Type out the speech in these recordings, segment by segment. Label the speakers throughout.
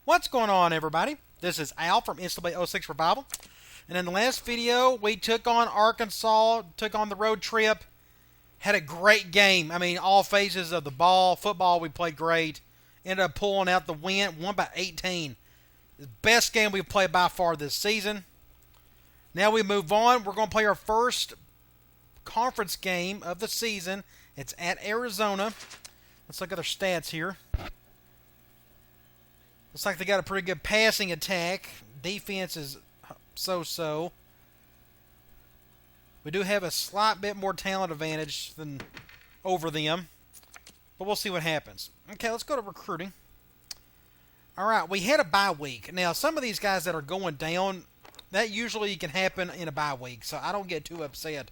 Speaker 1: What's going on, everybody? This is Al from NCAA 06 Revival. And in the last video, we took on Arkansas, took on the road trip, had a great game. I mean, all phases of the ball. Football, we played great. Ended up pulling out the win, won by 18. The best game we've played by far this season. Now we move on. We're going to play our first conference game of the season. It's at Arizona. Let's look at their stats here. Looks like they got a pretty good passing attack. Defense is so-so. We do have a slight bit more talent advantage than over them. But we'll see what happens. Okay, let's go to recruiting. Alright, we had a bye week. Now, some of these guys that are going down, that usually can happen in a bye week. So I don't get too upset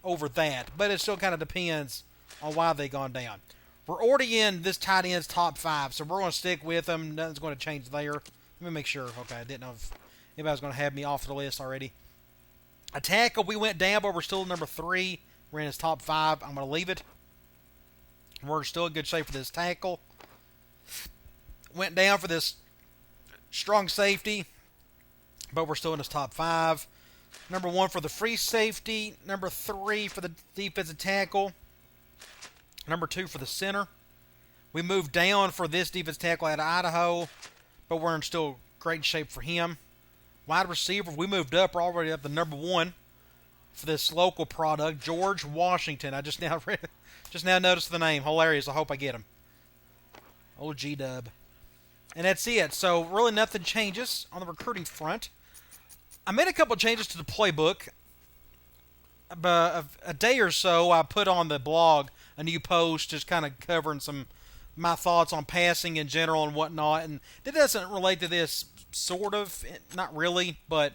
Speaker 1: over that. But it still kind of depends on why they've gone down. We're already in this tight end's top 5, so we're going to stick with them. Nothing's going to change there. Let me make sure. Okay, I didn't know if anybody was going to have me off the list already. A tackle, we went down, but we're still number 3. We're in his top 5. I'm going to leave it. We're still in good shape for this tackle. Went down for this strong safety, but we're still in his top 5. Number 1 for the free safety. Number 3 for the defensive tackle. Number 2 for the center. We moved down for this defense tackle out of Idaho, but we're in still great shape for him. Wide receiver, we moved up. We're already up to number 1 for this local product, George Washington. I just now noticed the name. Hilarious. I hope I get him. Old G-Dub. And that's it. So really nothing changes on the recruiting front. I made a couple changes to the playbook. A day or so, I put on the blog a new post just kind of covering my thoughts on passing in general and whatnot. And it doesn't relate to this, sort of, not really, but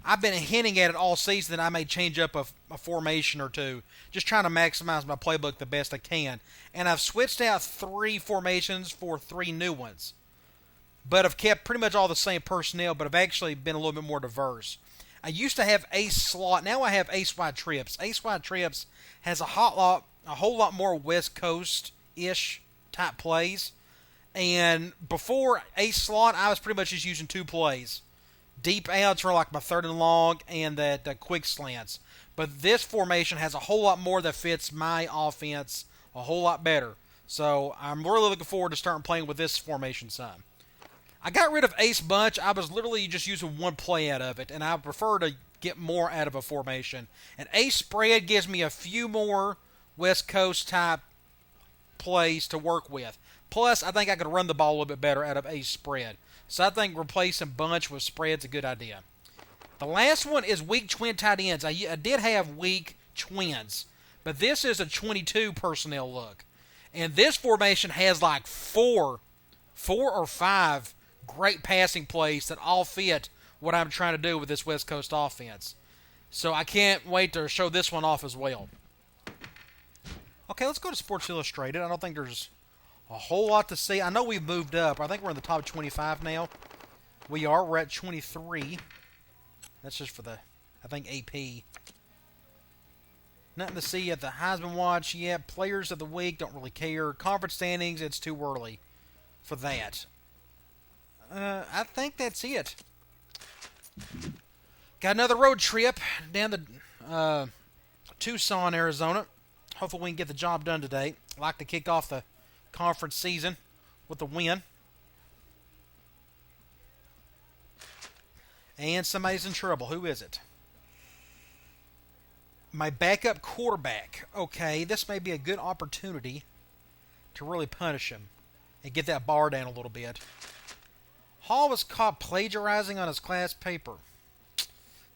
Speaker 1: I've been hinting at it all season that I may change up a formation or two, just trying to maximize my playbook the best I can. And I've switched out 3 formations for 3 new ones, but I've kept pretty much all the same personnel, but I've actually been a little bit more diverse. I used to have ace slot. Now I have ace wide trips. Ace wide trips has a whole lot more West Coast-ish type plays. And before ace slot, I was pretty much just using 2 plays. Deep outs for like my 3rd and long and that quick slants. But this formation has a whole lot more that fits my offense a whole lot better. So I'm really looking forward to starting playing with this formation some. I got rid of ace bunch. I was literally just using 1 play out of it, and I prefer to get more out of a formation. And ace spread gives me a few more West Coast type plays to work with. Plus, I think I could run the ball a little bit better out of ace spread. So I think replacing bunch with spread's a good idea. The last one is weak twin tight ends. I did have weak twins, but this is a 22 personnel look. And this formation has like 4 or 5 great passing plays that all fit what I'm trying to do with this West Coast offense. So I can't wait to show this one off as well. Okay, let's go to Sports Illustrated. I don't think there's a whole lot to see. I know we've moved up. I think we're in the top 25 now. We are. We're at 23. That's just for the, I think, AP. Nothing to see at the Heisman Watch yet. Players of the week, don't really care. Conference standings, it's too early for that. I think that's it. Got another road trip down to Tucson, Arizona. Hopefully we can get the job done today. I'd like to kick off the conference season with a win. And somebody's in trouble. Who is it? My backup quarterback. Okay, this may be a good opportunity to really punish him and get that bar down a little bit. Hall was caught plagiarizing on his class paper.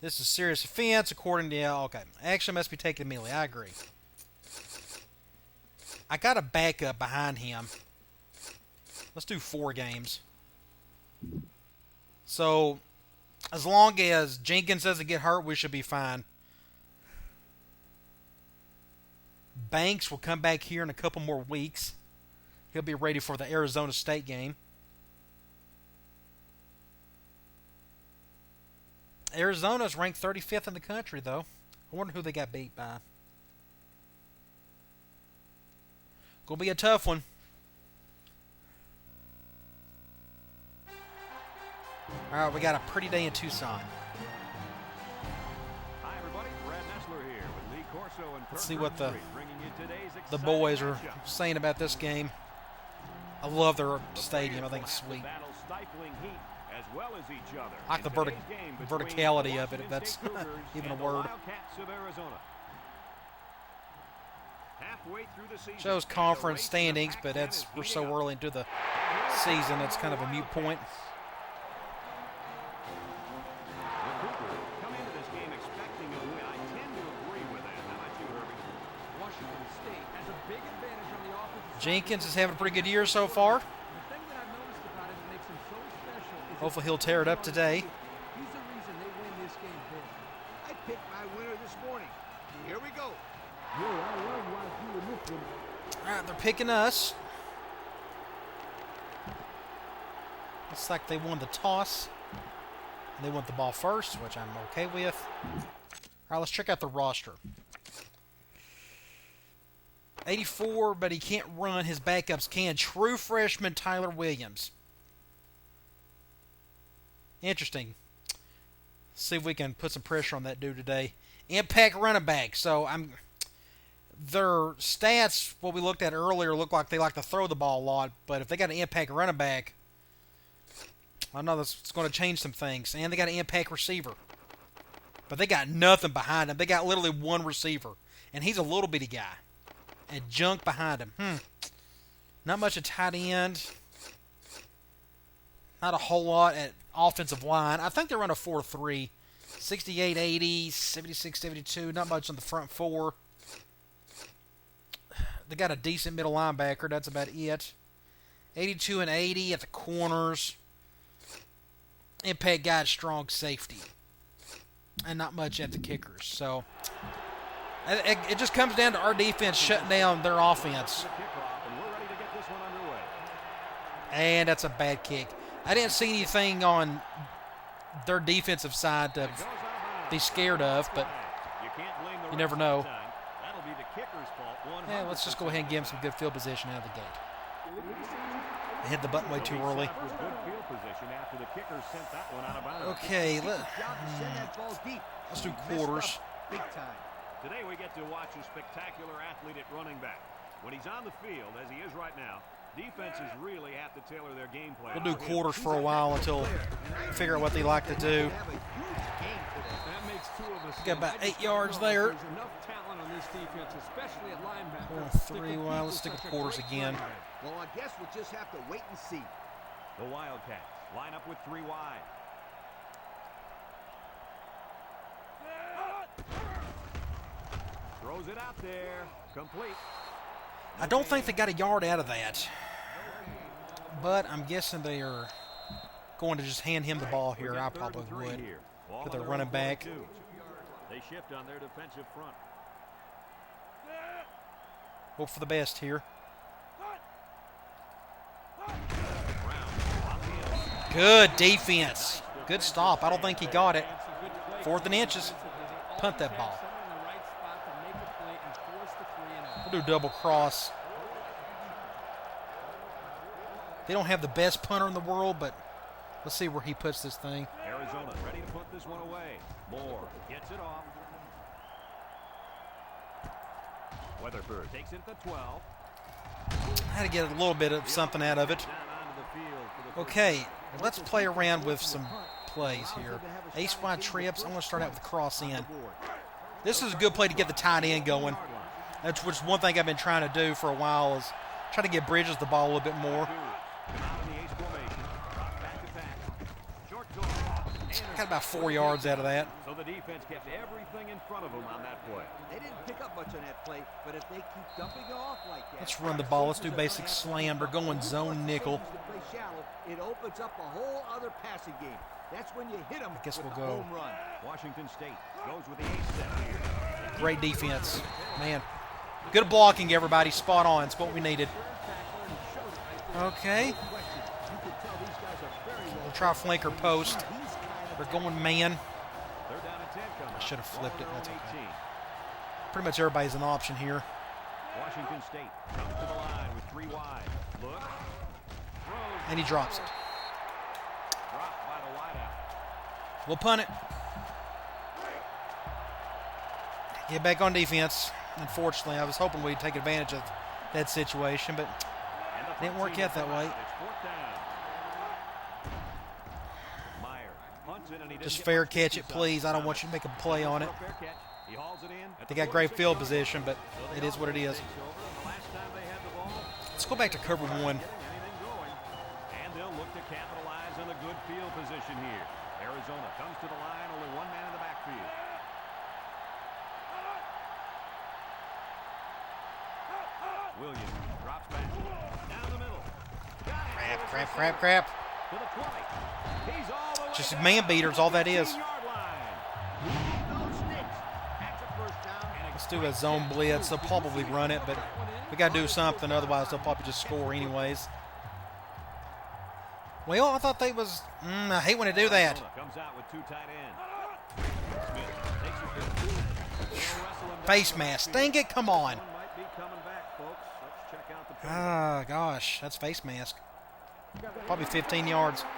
Speaker 1: This is a serious offense, according to... okay, action must be taken immediately. I agree. I got a backup behind him. Let's do 4 games. So, as long as Jenkins doesn't get hurt, we should be fine. Banks will come back here in a couple more weeks. He'll be ready for the Arizona State game. Arizona's ranked 35th in the country, though. I wonder who they got beat by. Gonna be a tough one. All right, we got a pretty day in Tucson.
Speaker 2: Hi everybody, Brad Nessler here with Lee Corso and
Speaker 1: Let's see what the
Speaker 2: the
Speaker 1: boys are saying about this game. I love their stadium. I think it's sweet. I like the verticality of it, if that's even a word. Shows conference standings, but we're so early into the season, it's kind of a moot point. Jenkins is having a pretty good year so far. Hopefully he'll tear it up today.
Speaker 3: He's the reason they win this game big. I picked my winner this morning. Here we go.
Speaker 1: All right, they're picking us. Looks like they won the toss. They want the ball first, which I'm okay with. All right, let's check out the roster. 84, but he can't run. His backups can. True freshman Tyler Williams. Interesting. Let's see if we can put some pressure on that dude today. Impact running back. So their stats, what we looked at earlier, look like they like to throw the ball a lot. But if they got an impact running back, I know that's going to change some things. And they got an impact receiver. But they got nothing behind him. They got literally one receiver. And he's a little bitty guy. And junk behind him. Not much at tight end. Not a whole lot at offensive line. I think they run a 4-3. 68-80, 76-72. Not much on the front four. They got a decent middle linebacker. That's about it. 82-80 at the corners. Impact guy, strong safety. And not much at the kickers. So it just comes down to our defense shutting down their offense. And that's a bad kick. I didn't see anything on their defensive side to be scared of, but you never know. Yeah, let's just go ahead and give him some good field position out of the gate. They hit the button way too early. Okay, let's do quarters.
Speaker 2: Today we get to watch a spectacular athlete at running back. When he's on the field, as he is right now, defenses really have to tailor their game plan.
Speaker 1: We'll do quarters for a while until we figure out what they like to do. Got about 8 yards there. 3, well, let's stick with quarters again.
Speaker 3: Well, I guess we'll just have to wait and see.
Speaker 2: The Wildcats line up with 3 wide. Throws it out there. Complete.
Speaker 1: I don't think they got a yard out of that. But I'm guessing they are going to just hand him the ball here. I probably would. With their running back.
Speaker 2: They shift on their defensive front.
Speaker 1: Hope for the best here. Good defense. Good stop. I don't think he got it. 4th and inches. Punt that ball. We'll do double cross. They don't have the best punter in the world, but let's see where he puts this thing.
Speaker 2: Arizona ready to put this one away. Moore gets it off. Weatherford takes it at the 12.
Speaker 1: I had to get a little bit of something out of it. Okay, let's play around with some plays here. Ace wide trips. I'm going to start out with cross in. This is a good play to get the tight end going. That's one thing I've been trying to do for a while is try to get Bridges the ball a little bit more. Got about 4 yards out of that.
Speaker 2: So the defense kept everything in front of them on that play.
Speaker 3: They didn't pick up much on that play, but if they keep dumping off like that.
Speaker 1: Let's run the ball. Let's do basic slam. They're going zone nickel.
Speaker 3: It opens up a whole other passing game. That's when you hit them.
Speaker 1: I guess we'll go.
Speaker 3: Home run.
Speaker 2: Washington State goes with the ace set here.
Speaker 1: Great defense. Man. Good blocking, everybody. Spot on. It's what we needed. Okay. We'll try flanker post. They're going man. I should have flipped it. That's okay. Pretty much everybody's an option here.
Speaker 2: Washington State comes to the line with 3 wide. Look.
Speaker 1: And he drops it.
Speaker 2: Dropped by the wideout.
Speaker 1: We'll punt it. Get back on defense. Unfortunately, I was hoping we'd take advantage of that situation, but it didn't work out that way. Just fair catch it, please. I don't want you to make a play on it. They got great field position, but it is what it is. Let's go back to cover one.
Speaker 2: And they'll look to capitalize on a good field position here. Arizona comes to the line, only one man in the backfield. Williams drops back. Down the middle.
Speaker 1: Crap.
Speaker 2: To the 20. He's all the way
Speaker 1: Just
Speaker 2: down
Speaker 1: man beaters, all that is.
Speaker 2: to the 15-yard line.
Speaker 3: No sticks. That's a first down.
Speaker 1: Let's do a zone blitz. They'll probably run it, but we got to do something. Otherwise, they'll probably just score anyways. Well, I thought they was... I hate when they do that.
Speaker 2: Comes out with two tight ends. Smith takes it.
Speaker 1: Face mask. Dang it, come on.
Speaker 2: One might be coming back, folks. Let's check out the play.
Speaker 1: Ah, gosh. That's face mask. Probably 15 yards.
Speaker 2: He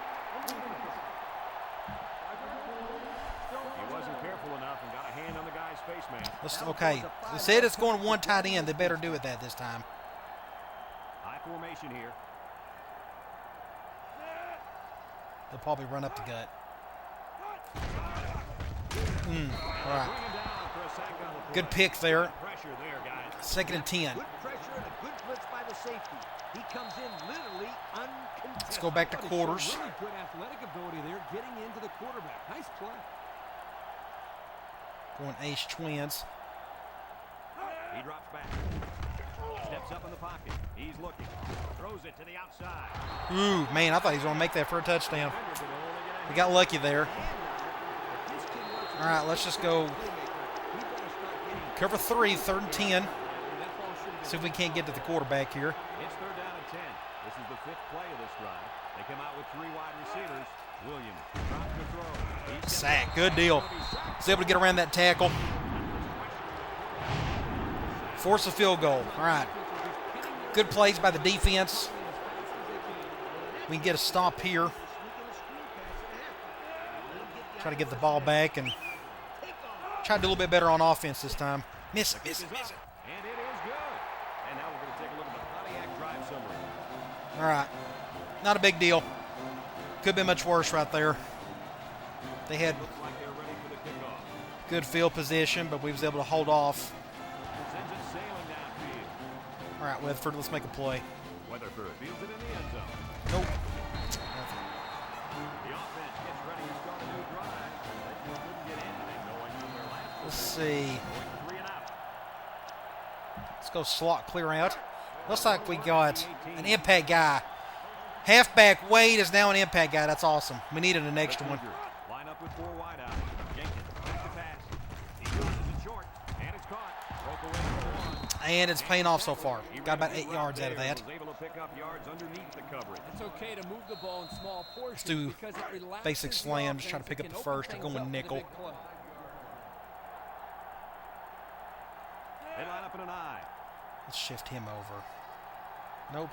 Speaker 2: wasn't careful enough and got a hand on the guy's face mask.
Speaker 1: Okay. They said it's going one tight end. They better do it that this time.
Speaker 2: High formation here.
Speaker 1: They'll probably run up the gut. All right. Good pick there.
Speaker 2: Pressure there, guys.
Speaker 1: 2nd and 10.
Speaker 3: Good pressure and a good blitz by the safety. He comes in literally uncontested.
Speaker 1: Let's go back to quarters.
Speaker 4: Really good athletic ability there, getting into the quarterback. Nice play.
Speaker 1: Going ace twins.
Speaker 2: He drops back. Steps up in the pocket. He's looking. Throws it to the outside.
Speaker 1: Ooh, man, I thought he was going to make that for a touchdown. We got lucky there. All right, let's just go cover 3, 3rd and 10. See if we can't get to the quarterback here.
Speaker 2: It's 3rd down and 10. This is the 5th play of this drive. They come out with 3 wide receivers. Williams drops the throw.
Speaker 1: Sack, good deal. Was able to get around that tackle. Force a field goal. All right. Good plays by the defense. We can get a stop here. Try to get the ball back and try to do a little bit better on offense this time. Miss it.
Speaker 2: And it is good. And now we're going to take a look at the Pontiac drive summary.
Speaker 1: All right. Not a big deal. Could have been much worse right there. They had
Speaker 2: Looks like they're ready for the kickoff.
Speaker 1: good field position, but we was able to hold off.
Speaker 2: Sends it sailing downfield.
Speaker 1: All right, Weatherford, let's make a play.
Speaker 2: Weatherford fields it in the end zone.
Speaker 1: Nope.
Speaker 2: The offense gets ready to start a new drive. They just couldn't get anything going on their last
Speaker 1: Let's see.
Speaker 2: going 3 and out.
Speaker 1: Let's go slot clear out. Looks like we got an impact guy. Halfback Wade is now an impact guy. That's awesome. We needed an extra one.
Speaker 2: Line up with 4 wide out. Jenkins takes the pass. He tosses it short, and it's caught. Broke away for 1.
Speaker 1: And it's paying off so far. Got about 8 yards out of that.
Speaker 2: Was able to pick up yards underneath the coverage.
Speaker 4: It's okay to move the ball in small portions
Speaker 1: do
Speaker 4: because it relaxes
Speaker 1: basic
Speaker 4: the
Speaker 1: slams, try to
Speaker 4: offense
Speaker 1: pick up
Speaker 4: and
Speaker 1: the
Speaker 4: can
Speaker 1: first,
Speaker 4: open
Speaker 1: or going
Speaker 4: things up with a
Speaker 1: nickel.
Speaker 4: big play.
Speaker 2: They line up in an eye.
Speaker 1: Let's shift him over. Nope.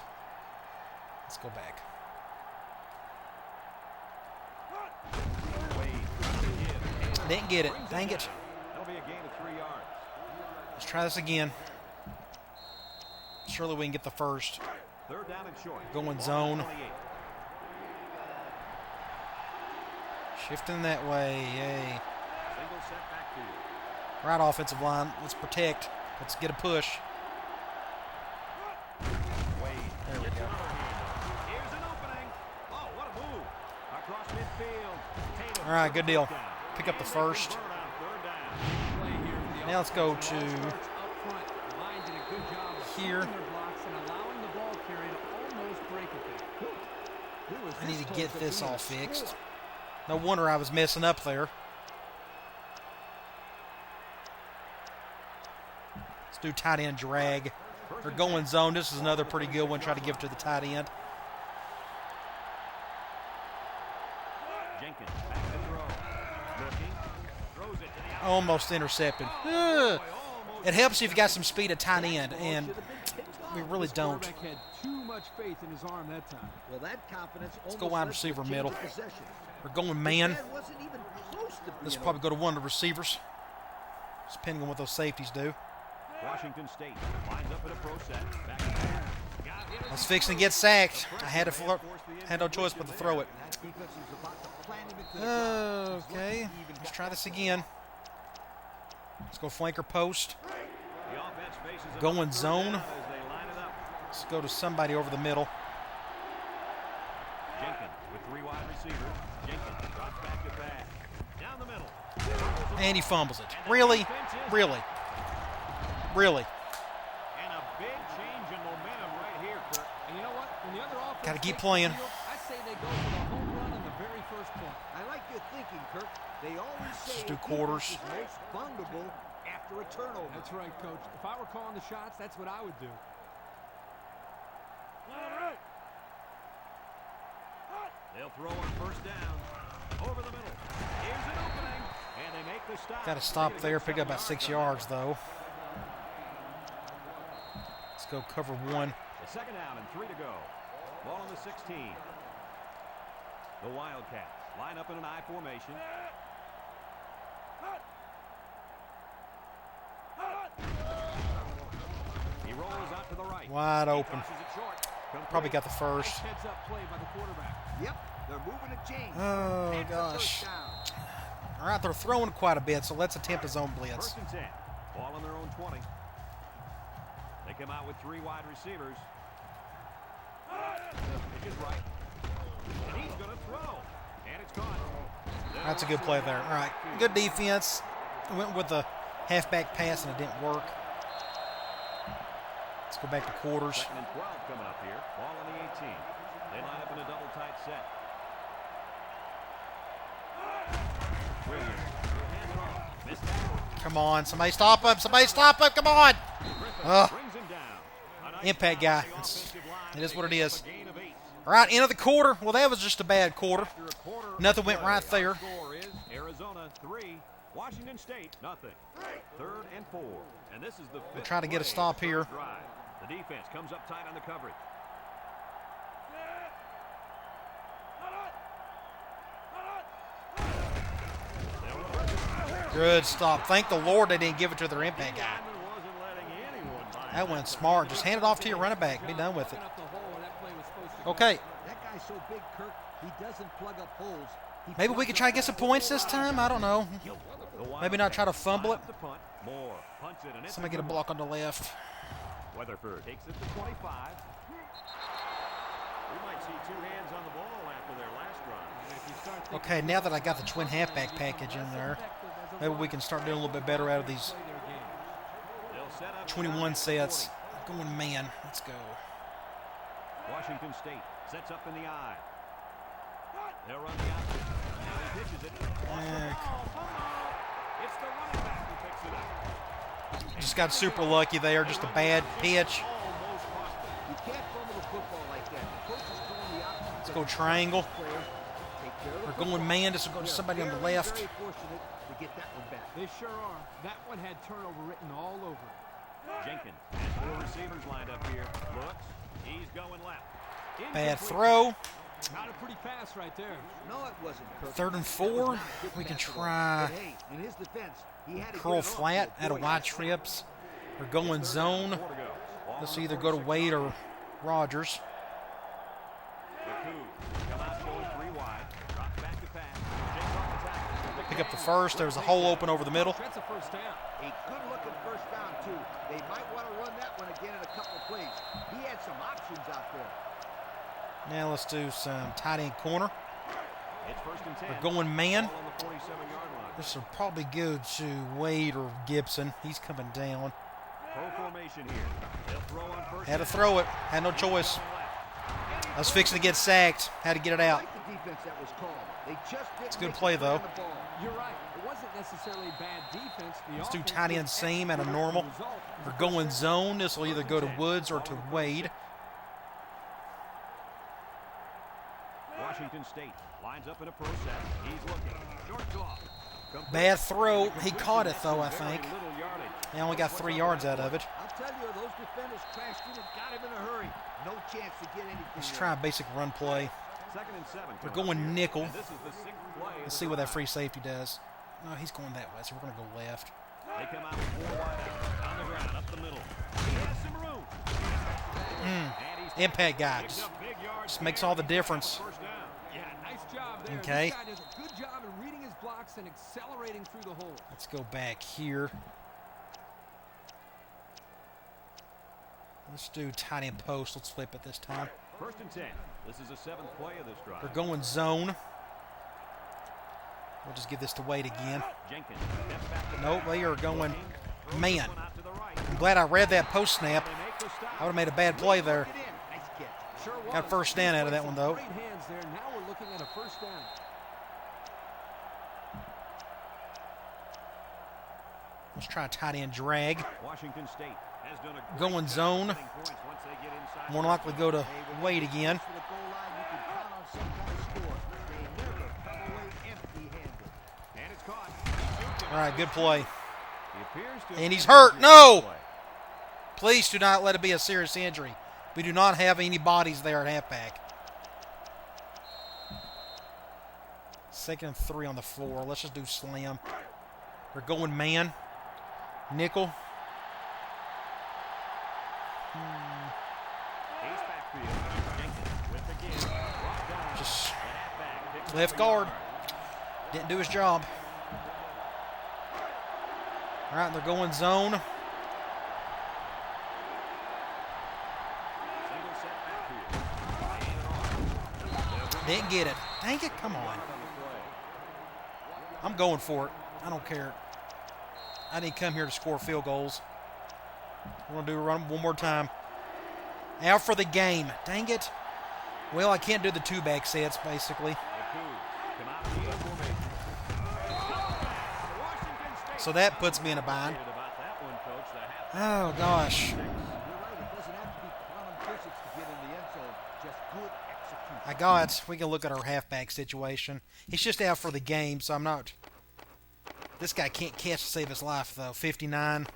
Speaker 1: Let's go back.
Speaker 2: Wade.
Speaker 1: Didn't get it. Dang it.
Speaker 2: That'll be a gain of 3 yards.
Speaker 1: Let's try this again. Surely we can get the first.
Speaker 2: 3rd down and short.
Speaker 1: Going zone.
Speaker 2: 28.
Speaker 1: Shifting that way. Yay.
Speaker 2: Single set backfield.
Speaker 1: Right offensive line. Let's protect. Let's get a push.
Speaker 2: Wade.
Speaker 1: There we go.
Speaker 2: Here's an opening. Oh, what a move. Across midfield. Tatum
Speaker 1: All right, good deal.
Speaker 2: down.
Speaker 1: Pick up the
Speaker 2: And
Speaker 1: first.
Speaker 2: they convert on 3rd down.
Speaker 4: Play here for the
Speaker 1: Now let's go
Speaker 4: offense.
Speaker 1: to
Speaker 4: Starts up front. The line did a good job of
Speaker 1: here.
Speaker 4: keeping their blocks and allowing the ball carrier to almost break it there. Who was
Speaker 1: I need
Speaker 4: this
Speaker 1: to get
Speaker 4: close
Speaker 1: this
Speaker 4: being
Speaker 1: all
Speaker 4: a score?
Speaker 1: fixed. No wonder I was messing up there. Let's do tight end drag. They're going zone. This is another pretty good one. Try to give it to the tight end.
Speaker 2: Jenkins back to throw. Looking. Throws it to the outside.
Speaker 1: Almost intercepted. Ugh. It helps if you got some speed at tight end, and we really don't.
Speaker 4: Quarterback had too much faith in his arm that time.
Speaker 3: Well, that confidence
Speaker 1: go wide receiver middle.
Speaker 3: Possession.
Speaker 1: We're going man.
Speaker 3: Man wasn't even close to
Speaker 1: This
Speaker 3: being
Speaker 1: will probably go to one of the receivers, depending on what those safeties do.
Speaker 2: Washington State lines up in a pro set. Back to back.
Speaker 1: I was fixing to get sacked. I had no choice but to throw it.
Speaker 3: That defense was about to plant him into the ground.
Speaker 1: Okay, let's try this again. Let's go flanker post.
Speaker 2: The offense faces
Speaker 1: Going
Speaker 2: another third
Speaker 1: zone.
Speaker 2: down as they line it up.
Speaker 1: Let's go to somebody over the middle.
Speaker 2: Jenkins with 3 wide receivers. Jenkins drops back to pass. Down the middle.
Speaker 1: And he fumbles it. Really? Really? Really?
Speaker 2: And a big change in momentum right here, Kirk.
Speaker 4: And you know what? When the other offense
Speaker 1: Gotta keep
Speaker 4: takes the
Speaker 1: playing.
Speaker 4: field, I say they go for the home run on the very first point.
Speaker 3: I like your thinking, Kirk. They always say
Speaker 1: Just do
Speaker 3: a
Speaker 1: quarters.
Speaker 3: defense is most vulnerable after a turnover.
Speaker 4: That's right, Coach. If I were calling the shots, that's what I would do.
Speaker 2: They'll throw on first down. Over the middle. Here's an opening. And they make the stop.
Speaker 1: Got to stop there. Pick up about 6 yards, though. Let's go cover one.
Speaker 2: The second down and 3 to go. Ball on the 16. The Wildcats line up in an I formation. He rolls out to the right.
Speaker 1: Wide open.
Speaker 2: Tosses it short.
Speaker 1: Probably got the first.
Speaker 4: Heads up play by the quarterback.
Speaker 3: Yep, they're moving a chain.
Speaker 1: Oh,
Speaker 3: And the
Speaker 1: gosh.
Speaker 3: first down.
Speaker 1: All right, they're throwing quite a bit, so let's attempt a zone blitz.
Speaker 2: First and 10. Ball on their own 20. They come out with 3 wide receivers. The pick is right. And he's going to throw. And it's caught.
Speaker 1: That's a good play there. All right, good defense. Went with the halfback pass, and it didn't work. Let's go back to quarters.
Speaker 2: Second and 12 coming up here. Ball on the 18. They line up in a double tight set. Williams. Hands it off. Missed that.
Speaker 1: Come on, somebody stop him. Somebody stop him. Come on. Ugh.
Speaker 2: Brings him down. A nice
Speaker 1: Impact
Speaker 2: job
Speaker 1: guy.
Speaker 2: on the offensive line.
Speaker 1: It is what it
Speaker 2: They pick
Speaker 1: is.
Speaker 2: up a gain of 8.
Speaker 1: All right, end of the quarter. Well, that was just a bad quarter.
Speaker 2: After a quarter of
Speaker 1: Nothing went
Speaker 2: play,
Speaker 1: right there.
Speaker 2: our score is Arizona 3, Washington State nothing. Third and 4. And this is the fifth
Speaker 1: try to get a
Speaker 2: play
Speaker 1: stop
Speaker 2: of the
Speaker 1: here.
Speaker 2: first drive. The defense comes up tight on the coverage.
Speaker 1: Good stop. Thank the Lord they didn't give it to their impact guy.
Speaker 2: Lineman wasn't letting anyone by
Speaker 1: That went smart. Just hand it off to your running back. Be done with it.
Speaker 4: Up the hole where that play was supposed to go.
Speaker 1: Okay,
Speaker 3: That guy's so big, Kirk, he doesn't plug up holes. He
Speaker 1: maybe we
Speaker 3: plugs
Speaker 1: could try to
Speaker 3: up
Speaker 1: get some points this time. I don't know.
Speaker 2: The
Speaker 1: Maybe not try to
Speaker 2: Wildcats
Speaker 1: fumble
Speaker 2: line
Speaker 1: it.
Speaker 2: up the punt. Moore punts it, and it's
Speaker 1: Somebody get a
Speaker 2: good
Speaker 1: block on the left.
Speaker 2: one. Weatherford takes it to 25. We might see 2 hands on the ball after their last run.
Speaker 4: And if you start thinking
Speaker 1: Okay, now that I got the twin halfback package in there, maybe we can start doing a little bit better out of these
Speaker 4: play their game.
Speaker 2: They'll set up
Speaker 1: 21
Speaker 2: at
Speaker 1: sets.
Speaker 2: 40.
Speaker 1: Going man. Let's go.
Speaker 2: Washington State sets up in the eye. They'll run the option. Now he pitches it. It's the running back who picks it up.
Speaker 1: Just got super lucky there. Just a bad pitch.
Speaker 2: Almost cost them.
Speaker 3: You can't fumble the football like that. The coach is calling the option.
Speaker 1: Let's go triangle.
Speaker 3: Players, take care of the
Speaker 1: We're going
Speaker 3: football.
Speaker 1: man. Just go to
Speaker 3: They're
Speaker 1: somebody on the
Speaker 3: very,
Speaker 1: left.
Speaker 3: Very fortunate to get that one back.
Speaker 4: They sure are. That one had turnover written all over it.
Speaker 2: Jenkins has 4 receivers lined up here. Looks. He's going left.
Speaker 1: Bad
Speaker 2: Incomplete.
Speaker 1: throw.
Speaker 4: Not a pretty pass right there.
Speaker 3: No, it wasn't. Kirk.
Speaker 1: Third and
Speaker 3: That was
Speaker 1: 4.
Speaker 3: not a good
Speaker 1: We can
Speaker 3: pass at all.
Speaker 1: try
Speaker 3: But hey, in his defense, he had to
Speaker 1: curl
Speaker 3: get it off
Speaker 1: flat
Speaker 3: to
Speaker 1: out of
Speaker 3: avoid
Speaker 1: wide
Speaker 3: that.
Speaker 1: trips. We're going zone.
Speaker 2: 4 to go. Ball
Speaker 1: Let's
Speaker 2: on the
Speaker 1: either go to
Speaker 2: 46
Speaker 1: Wade
Speaker 2: yard
Speaker 1: or
Speaker 2: line.
Speaker 1: Rogers.
Speaker 2: McCoo come out going 3 wide. Drops back to pass. Shakes off the tackle.
Speaker 1: Pick up the first. There's a hole open over the middle.
Speaker 4: That's a first down.
Speaker 3: A good-looking first down, too. They might want to run that one again in a couple of plays. He had some options out there.
Speaker 1: Now let's do some tight end corner.
Speaker 2: It's first and 10.
Speaker 1: We're going man.
Speaker 2: Ball on the 47-yard line.
Speaker 1: This will probably go to Wade or Gibson. He's coming down.
Speaker 2: Pro formation here. They'll throw on first.
Speaker 1: Had to
Speaker 2: down.
Speaker 1: throw it. Had no choice. I was fixing to get sacked. Had to get it
Speaker 3: I
Speaker 1: out.
Speaker 3: like the defense that was called. They just didn't
Speaker 1: It's a good
Speaker 3: make
Speaker 1: play,
Speaker 3: it run
Speaker 1: though.
Speaker 3: the ball.
Speaker 4: You're right. It wasn't necessarily bad defense. The
Speaker 1: Let's do
Speaker 4: offense
Speaker 1: tight
Speaker 4: was
Speaker 1: end seam at a
Speaker 4: excellent.
Speaker 1: normal.
Speaker 4: The result was
Speaker 1: We're going zone. This will either go to Woods or to Wade.
Speaker 2: Washington State lines up in a pro set. He's looking. Short off.
Speaker 1: Bad throw. He caught it, though, I think.
Speaker 2: Very little yardage.
Speaker 1: He only got 3 yards out of it.
Speaker 3: I'll tell you, those defenders crashed in and got him in a hurry. No chance to get anything.
Speaker 1: Let's
Speaker 3: there.
Speaker 1: try a basic run play.
Speaker 2: Second and 7.
Speaker 1: They're going nickel.
Speaker 2: And this is the 6th play of
Speaker 1: Let's
Speaker 2: the
Speaker 1: see what that
Speaker 2: drive.
Speaker 1: free safety does. No, he's going that way, so we're going to go left.
Speaker 2: They come out with 4 wide out. On the ground, up the middle. He has some room. And he's
Speaker 1: Impact
Speaker 2: picked
Speaker 1: guys.
Speaker 2: up big yards.
Speaker 1: Just makes all the difference.
Speaker 2: First down.
Speaker 4: Yeah, nice job there.
Speaker 1: Okay.
Speaker 4: This guy does a good job in reading his blocks and accelerating through the hole.
Speaker 1: Let's go back here. Let's do tight end post. Let's flip it this time.
Speaker 2: First and 10. This is the 7th play of this drive.
Speaker 1: They're going zone. We'll just give this to Wade again.
Speaker 2: Jenkins steps back to
Speaker 1: Nope, they are going man.
Speaker 2: one out to the right.
Speaker 1: I'm glad I read that post snap.
Speaker 2: They make the stop.
Speaker 1: I would have made a bad play there.
Speaker 3: Get in. Nice catch.
Speaker 4: Sure was.
Speaker 1: Got first down out of that one, though.
Speaker 4: Great hands there. Now we're looking at a first down.
Speaker 1: Let's try a tight end drag.
Speaker 2: Washington State has done a
Speaker 1: Going
Speaker 2: great job
Speaker 1: zone.
Speaker 2: getting points once they get inside.
Speaker 1: More likely go to Wade again.
Speaker 3: To the goal line, you can count on some kind of score. They never come away empty-handed.
Speaker 2: And it's caught.
Speaker 1: All right, good play.
Speaker 2: He appears to
Speaker 1: And he's
Speaker 2: have
Speaker 1: hurt.
Speaker 2: injured
Speaker 1: No!
Speaker 2: this play.
Speaker 1: Please do not let it be a serious injury. We do not have any bodies there at halfback. 2nd and 3 on the 4. Let's just do slam. They're going man. Nickel.
Speaker 2: Ace backfield. Jenkins with the give. Brought down.
Speaker 1: Just
Speaker 2: The halfback picks up
Speaker 1: left
Speaker 2: the
Speaker 1: guard.
Speaker 2: yard.
Speaker 1: Didn't do his job. All right, they're going zone.
Speaker 2: Single set backfield. And on.
Speaker 1: Didn't get it. Dang it, come on. I'm going for it. I don't care. I didn't come here to score field goals. We're going to run one more time. Out for the game. Dang it. Well, I can't do the 2-back sets, basically.
Speaker 2: The Cougs come out of the field formation. Washington State.
Speaker 1: So that puts me in a bind.
Speaker 2: About that one, Coach. The half-
Speaker 1: Oh, gosh.
Speaker 3: You're right. It doesn't have to be quantum physics to get in the end zone. Just good execution.
Speaker 1: I got it. We can look at our halfback situation. He's just out for the game, so I'm not... This guy can't catch to save his life, though. 59.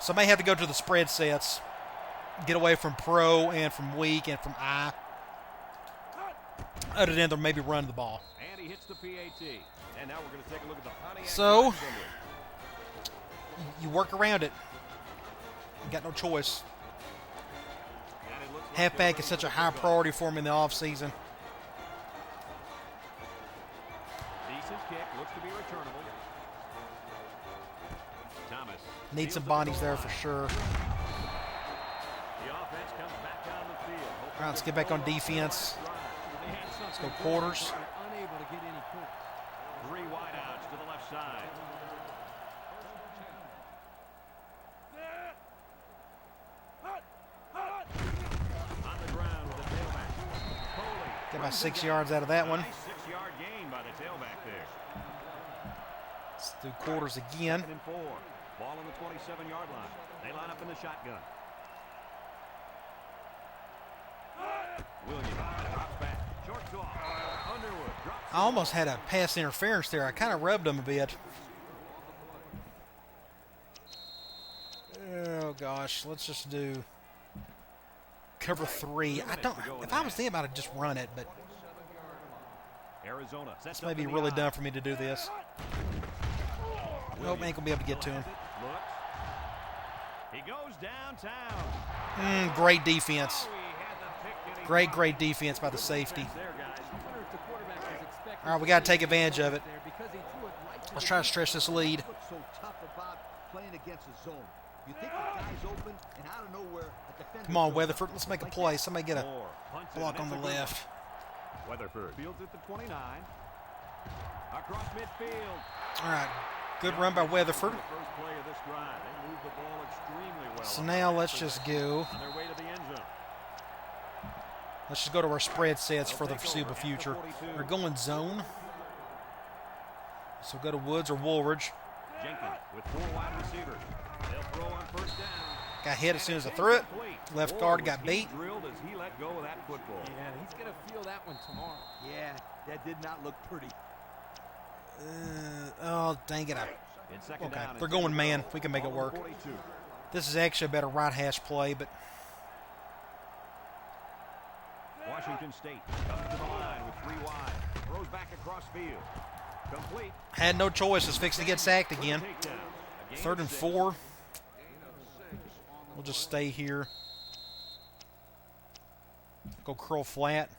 Speaker 1: So I may have to go to the spread sets. Get away from pro and from weak and from I. Other than they're maybe run the ball.
Speaker 2: And he hits the PAT. And now we're going to take a look at the Pontiac.
Speaker 1: So-
Speaker 2: assembly.
Speaker 1: You work around it. You got no choice.
Speaker 2: And it looks like
Speaker 1: Halfback
Speaker 2: they're
Speaker 1: is such a
Speaker 2: ready
Speaker 1: high
Speaker 2: to go.
Speaker 1: priority for me in the offseason.
Speaker 2: Decent kick. Looks to be returnable. Thomas.
Speaker 1: Need
Speaker 2: fields
Speaker 1: some
Speaker 2: it at
Speaker 1: bodies
Speaker 2: the
Speaker 1: there
Speaker 2: line.
Speaker 1: for sure.
Speaker 2: The offense comes back down the field.
Speaker 1: All right, let's get back on defense.
Speaker 4: Let's
Speaker 1: go quarters.
Speaker 4: Unable to get any points.
Speaker 2: 3 wideouts to the left side. On the ground with the tailback. Foley.
Speaker 1: Get about 6 yards out of that one.
Speaker 2: Nice 6-yard gain by the tailback there.
Speaker 1: Let's do quarters again.
Speaker 2: 2nd and 4. Ball on the 27-yard line. They line up in the shotgun. Williams drops back. Short off. Underwood drops.
Speaker 1: I almost had a pass interference there. I kind of rubbed him a bit. Oh, gosh. Let's just do cover 3. I don't. If I was thinking about it, just run it, but
Speaker 2: Arizona.
Speaker 1: this may be really dumb for me to do this. Nope, ain't going to be able to get to him.
Speaker 2: Looks. He goes downtown.
Speaker 1: Great defense.
Speaker 2: Oh, he had the pick and he
Speaker 1: Great,
Speaker 2: dropped
Speaker 1: great defense by the safety.
Speaker 2: it there, guys.
Speaker 4: I wonder if the quarterback was expecting
Speaker 1: All right, we got to take advantage of it.
Speaker 4: there because he threw it right to
Speaker 1: Let's
Speaker 4: the
Speaker 1: try to stretch this lead.
Speaker 3: What's so tough about playing against a zone? You think the guy's open, and out of nowhere, a defender.
Speaker 1: Come on,
Speaker 3: goes
Speaker 1: Weatherford.
Speaker 3: up.
Speaker 1: Let's make a
Speaker 3: Like
Speaker 1: play.
Speaker 3: that.
Speaker 1: Somebody get a
Speaker 2: Moore punts it,
Speaker 1: block
Speaker 2: and
Speaker 1: on the
Speaker 2: it's a good
Speaker 1: left.
Speaker 2: one. Weatherford fields at the 29. Across midfield.
Speaker 1: All right. Good run by Weatherford.
Speaker 2: The first play of this drive. They moved the ball extremely well.
Speaker 1: So now let's just go.
Speaker 2: On their way to the end zone.
Speaker 1: Let's just go to our spread sets for the foreseeable future. We're going zone. So go to Woods or Woolridge.
Speaker 2: Jenkins with 4 wide receivers. They'll throw on first down.
Speaker 1: Got hit as soon as I threw it. Left guard got beat.
Speaker 2: Drilled as he let go of that football.
Speaker 4: Yeah, he's going to feel that one tomorrow.
Speaker 3: Yeah, that did not look pretty.
Speaker 1: Oh, dang it.
Speaker 2: In second
Speaker 1: Okay,
Speaker 2: down,
Speaker 1: they're
Speaker 2: it's
Speaker 1: going
Speaker 2: second
Speaker 1: man.
Speaker 2: down.
Speaker 1: We can make it
Speaker 2: Ball on
Speaker 1: work.
Speaker 2: 42.
Speaker 1: This is actually a better right hash play, but
Speaker 2: Washington State comes to the line with 3 wide. Throws back across field. Complete.
Speaker 1: Had no choice. Is fixing to get sacked again.
Speaker 2: Takedown. A gain
Speaker 1: 3rd
Speaker 2: of
Speaker 1: and
Speaker 2: 6.
Speaker 1: 4. We'll just stay here. Go curl flat.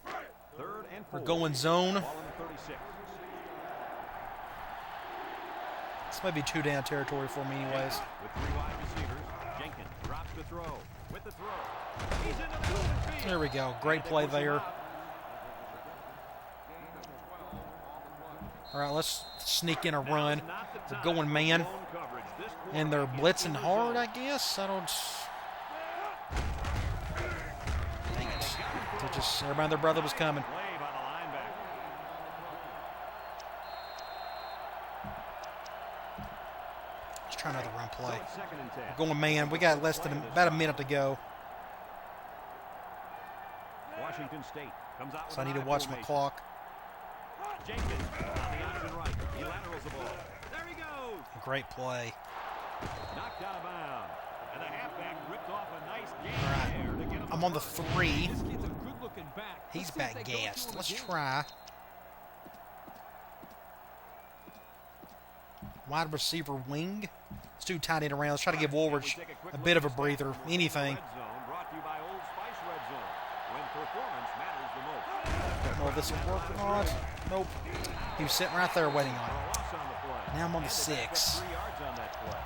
Speaker 2: 3rd and 4.
Speaker 1: We're going zone.
Speaker 2: Ball on the 36.
Speaker 1: This might be 2-down territory for me anyways.
Speaker 2: With 3 wide receivers, Jenkins drops the throw. With the throw, he's into the open field.
Speaker 1: There we go. Great play there. All right, let's sneak in a run. We're going man. And they're blitzing hard, I guess. I don't... Dang it. They just, everybody and their brother was coming.
Speaker 2: Play by the linebacker.
Speaker 1: Let's try another run play.
Speaker 2: So it's 2nd and 10.
Speaker 1: We're going man. We got about a minute to go.
Speaker 2: Washington State comes out with
Speaker 1: So I need to
Speaker 2: an I
Speaker 1: watch my
Speaker 2: formation.
Speaker 1: clock.
Speaker 2: Jenkins on the option right. He laterals the ball. There he goes.
Speaker 1: Great play.
Speaker 2: Knocked out of bounds. And the halfback ripped off a nice gain
Speaker 1: All right.
Speaker 2: there to get him
Speaker 1: I'm on the 3.
Speaker 4: This kid's a good-looking back.
Speaker 1: He's
Speaker 4: Let's see if
Speaker 1: back
Speaker 4: they go to
Speaker 1: gassed.
Speaker 4: him
Speaker 1: Let's
Speaker 4: again.
Speaker 1: try. Wide receiver wing. Let's do tight end around. Let's try to give Woolridge a bit of a breather. Anything.
Speaker 2: Red Zone brought to you by Old Spice Red Zone. When performance matters the most.
Speaker 1: Don't know if this will work or not. Nope. He was sitting right there waiting on
Speaker 2: A
Speaker 1: it.
Speaker 2: loss on the play.
Speaker 1: Now I'm on the
Speaker 2: And they picked up
Speaker 1: 6.
Speaker 2: 3 yards on that play.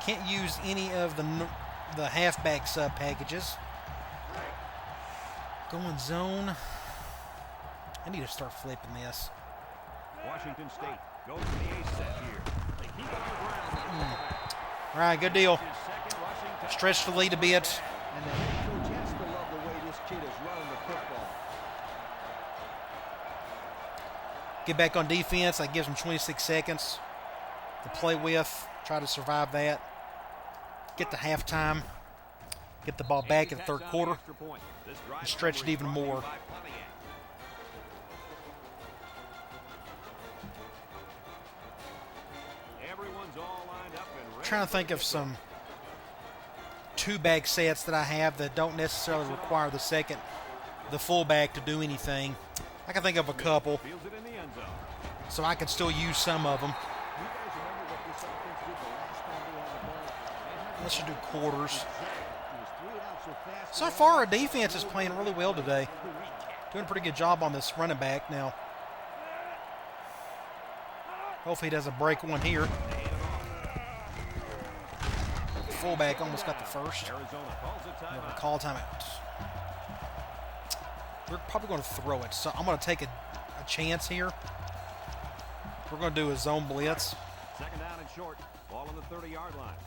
Speaker 1: Can't use any of the halfback sub packages. Going zone. I need to start flipping this.
Speaker 2: Washington State goes to the A set here. They keep it on the ground.
Speaker 1: All right, good deal.
Speaker 2: His second rushing touchdown.
Speaker 1: Stretch the lead a bit.
Speaker 3: And the head coach has to love the way this kid is running the football.
Speaker 1: Get back on defense. That gives them 26 seconds to play with. Try to survive that. Get to halftime. Get the ball back in the 3rd quarter.
Speaker 2: Extra point. This drive
Speaker 1: Stretch it even
Speaker 2: brought to you
Speaker 1: more.
Speaker 2: by Pontiac. Everyone's all lined up and ready
Speaker 1: Trying to
Speaker 2: for
Speaker 1: think
Speaker 2: the
Speaker 1: of
Speaker 2: kickoff.
Speaker 1: some 2-back sets that I have that don't necessarily require the fullback to do anything. I can think of a couple,
Speaker 2: Fields it in the end zone.
Speaker 1: so I can still use some of them.
Speaker 3: You guys remember what this offense did the last time they had the ball?
Speaker 1: Let's just do quarters.
Speaker 3: He was throwing out so fast.
Speaker 1: So far, our defense is playing really well today. Doing a pretty good job on this running back now. Hopefully he doesn't break one here. Fullback almost got the first.
Speaker 2: Arizona calls a
Speaker 1: Never
Speaker 2: timeout.
Speaker 1: call timeout. We're probably going to throw it, so I'm going to take a chance here. We're going to do a zone blitz.
Speaker 2: 2nd down and short. Ball on the 30-yard line.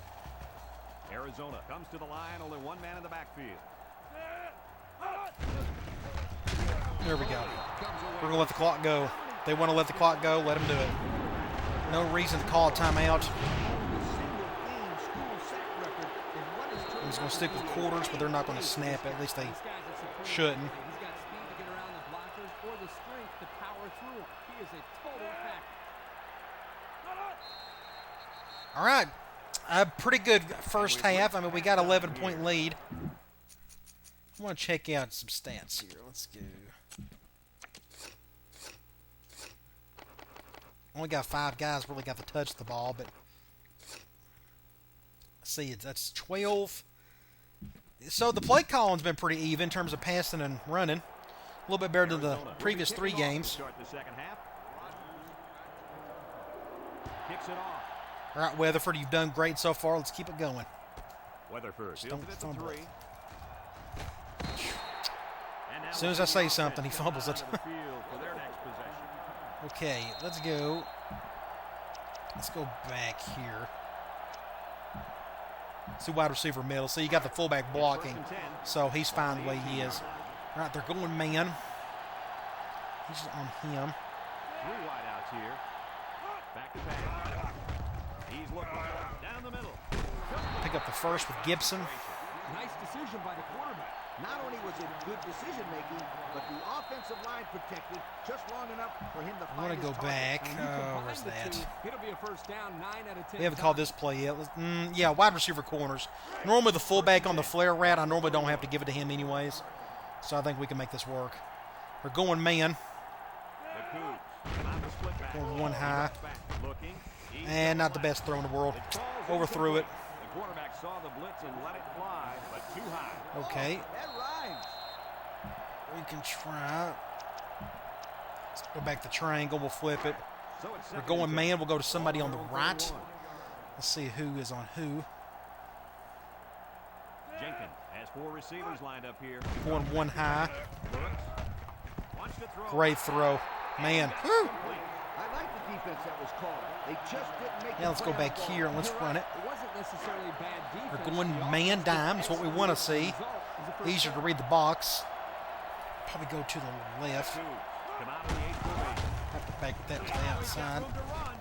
Speaker 2: Arizona comes to the line. Only one man in the backfield.
Speaker 1: There we go. We're going to let the clock go. If they want to let the clock go, let them do it. No reason to call a timeout. I'm just going to stick with quarters, but they're not going to snap it. At least they
Speaker 4: This guy's a supreme
Speaker 1: shouldn't.
Speaker 4: athlete. He's got speed to get around the blockers or the strength to power through them. He is a total package.
Speaker 1: All right. A pretty good first half. I mean, we got 11-point lead. I want to check out some stats here. Let's go. Only got 5 guys really got to touch the ball, but see, that's 12. So the play calling's been pretty even in terms of passing and running. A little bit better than the previous 3
Speaker 2: Kicking off to
Speaker 1: games.
Speaker 2: start the second half. Kicks it off.
Speaker 1: All right, Weatherford, you've done great so far. Let's keep it going.
Speaker 2: Weatherford
Speaker 1: Just
Speaker 2: fields
Speaker 1: don't
Speaker 2: it at
Speaker 1: fumble
Speaker 2: the
Speaker 1: it.
Speaker 2: 3. And now
Speaker 1: As soon as I say something, he fumbles it.
Speaker 2: on the field for their next possession.
Speaker 1: Okay, let's go. Let's go back here. See wide receiver middle. So you got the fullback blocking.
Speaker 2: 1st and 10.
Speaker 1: So he's fine the way he is. All right, they're going man. He's on him.
Speaker 2: 3 wide outs here. Back to pass. He's looking down the middle.
Speaker 1: Pick up the first with Gibson.
Speaker 4: Nice decision by the quarterback.
Speaker 3: Not only was it good decision-making, but the offensive line protected just long enough for him to
Speaker 1: I
Speaker 3: find
Speaker 1: want to
Speaker 3: his
Speaker 1: go
Speaker 3: target.
Speaker 1: back.
Speaker 4: And you
Speaker 1: Oh,
Speaker 4: combine
Speaker 1: where's
Speaker 4: the
Speaker 1: that?
Speaker 4: two, it'll be a first down, 9 out of 10
Speaker 1: We haven't called this play yet. Yeah, wide receiver corners. Normally the fullback on the flare route, I normally don't have to give it to him anyways. So I think we can make this work. We're going man.
Speaker 2: The Cougs come out to split back.
Speaker 1: Going one high.
Speaker 2: Looking. He's
Speaker 1: And not the
Speaker 2: going
Speaker 1: best throw in the world.
Speaker 2: left. It falls
Speaker 1: Overthrew it.
Speaker 2: The quarterback saw the blitz and let it fly, but too high.
Speaker 1: Okay.
Speaker 3: That rhymes.
Speaker 1: We can try. Let's go back to triangle. We'll flip it.
Speaker 2: So it's
Speaker 1: We're
Speaker 2: second
Speaker 1: going
Speaker 2: and 10.
Speaker 1: man. We'll go to somebody on the
Speaker 2: Ball
Speaker 1: right.
Speaker 2: 31.
Speaker 1: Let's see who is on who.
Speaker 2: Jenkins has 4 receivers lined up here.
Speaker 1: Going one high.
Speaker 2: Looks. Wants to throw.
Speaker 1: Great throw. Man. Woo.
Speaker 3: I like the defense that was called. They just didn't make
Speaker 1: Yeah, let's
Speaker 3: the
Speaker 1: go
Speaker 3: play on
Speaker 1: back
Speaker 3: the ball.
Speaker 1: here and let's run it.
Speaker 4: It wasn't necessarily bad defense.
Speaker 1: We're going
Speaker 4: The
Speaker 1: man
Speaker 4: offense
Speaker 1: dime.
Speaker 4: did
Speaker 1: Is what we want to
Speaker 4: excellent.
Speaker 1: see.
Speaker 4: The result is a first
Speaker 1: Easier to
Speaker 4: down.
Speaker 1: read the box. Probably go to the left.
Speaker 2: Cougs come out of the 8 formation.
Speaker 1: Have to back that to the
Speaker 2: Now he's got
Speaker 1: outside.
Speaker 2: room to run.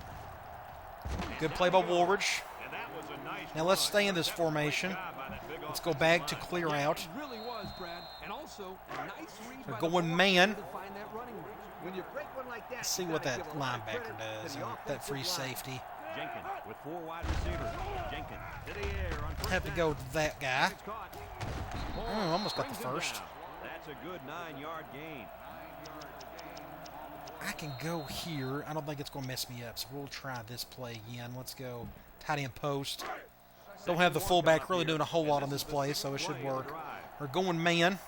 Speaker 2: And
Speaker 1: Good
Speaker 2: down
Speaker 1: play
Speaker 2: he
Speaker 1: by
Speaker 2: goes.
Speaker 1: Woolridge.
Speaker 2: And that was a nice
Speaker 1: Now let's
Speaker 2: run.
Speaker 1: stay in this
Speaker 2: That was a great
Speaker 1: formation.
Speaker 2: job by that big
Speaker 1: Let's go
Speaker 2: offensive
Speaker 1: back to
Speaker 2: line.
Speaker 1: clear out.
Speaker 4: It really was, Brad. And also, a nice read
Speaker 1: They're
Speaker 4: by the
Speaker 1: going
Speaker 4: ball
Speaker 1: man.
Speaker 4: to find that running range.
Speaker 3: When you break one like that,
Speaker 1: Let's see
Speaker 3: you
Speaker 1: what
Speaker 3: gotta
Speaker 1: that
Speaker 3: give a lot of
Speaker 1: linebacker
Speaker 3: credit
Speaker 1: does.
Speaker 3: to the
Speaker 1: That free
Speaker 3: offensive line.
Speaker 1: safety.
Speaker 2: Jenkins with 4 wide receivers. Jenkins to the air on first
Speaker 1: Have to
Speaker 2: down.
Speaker 1: go to that guy.
Speaker 2: It's caught.
Speaker 1: Almost got the
Speaker 2: Brings him
Speaker 1: first.
Speaker 2: down. That's a good 9-yard gain.
Speaker 1: I can go here. I don't think it's going to mess me up, so we'll try this play again. Let's go tight end post. Don't have the fullback really doing a whole lot on this play, so it should work. We're going man.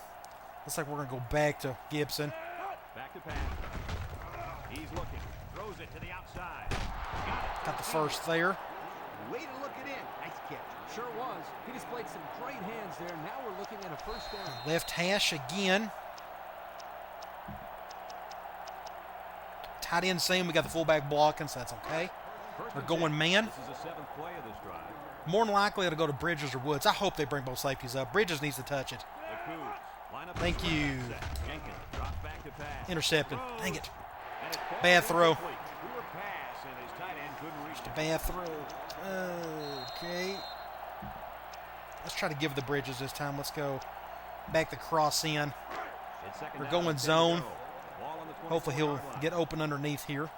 Speaker 1: Looks like we're going to go back to Gibson.
Speaker 2: Back to pass. He's looking. Throws it to the outside.
Speaker 1: Got the first there.
Speaker 3: Way to look it in. Nice catch.
Speaker 4: Sure was. He displayed some great hands there. Now we're looking at a first down.
Speaker 1: Left hash again. Tight end same. We got the fullback blocking, so that's okay. We're going man.
Speaker 2: This is the 7th play of this drive.
Speaker 1: More than likely it'll go to Bridges or Woods. I hope they bring both safeties up. Bridges needs to touch it.
Speaker 2: The Cougs line up.
Speaker 1: Thank you.
Speaker 2: Jenkins drops back to pass.
Speaker 1: Intercepted. Dang it.
Speaker 2: And it falls
Speaker 1: Bad throw.
Speaker 2: incomplete. Poor pass, and his tight end couldn't reach it.
Speaker 1: Bad throw. Okay. Let's try to give the Bridges this time. Let's go back the cross in.
Speaker 2: It's second
Speaker 1: We're
Speaker 2: down
Speaker 1: going
Speaker 2: and 10 to
Speaker 1: zone.
Speaker 2: go. Ball on the
Speaker 1: Hopefully he'll
Speaker 2: 24-yard line.
Speaker 1: get open underneath here.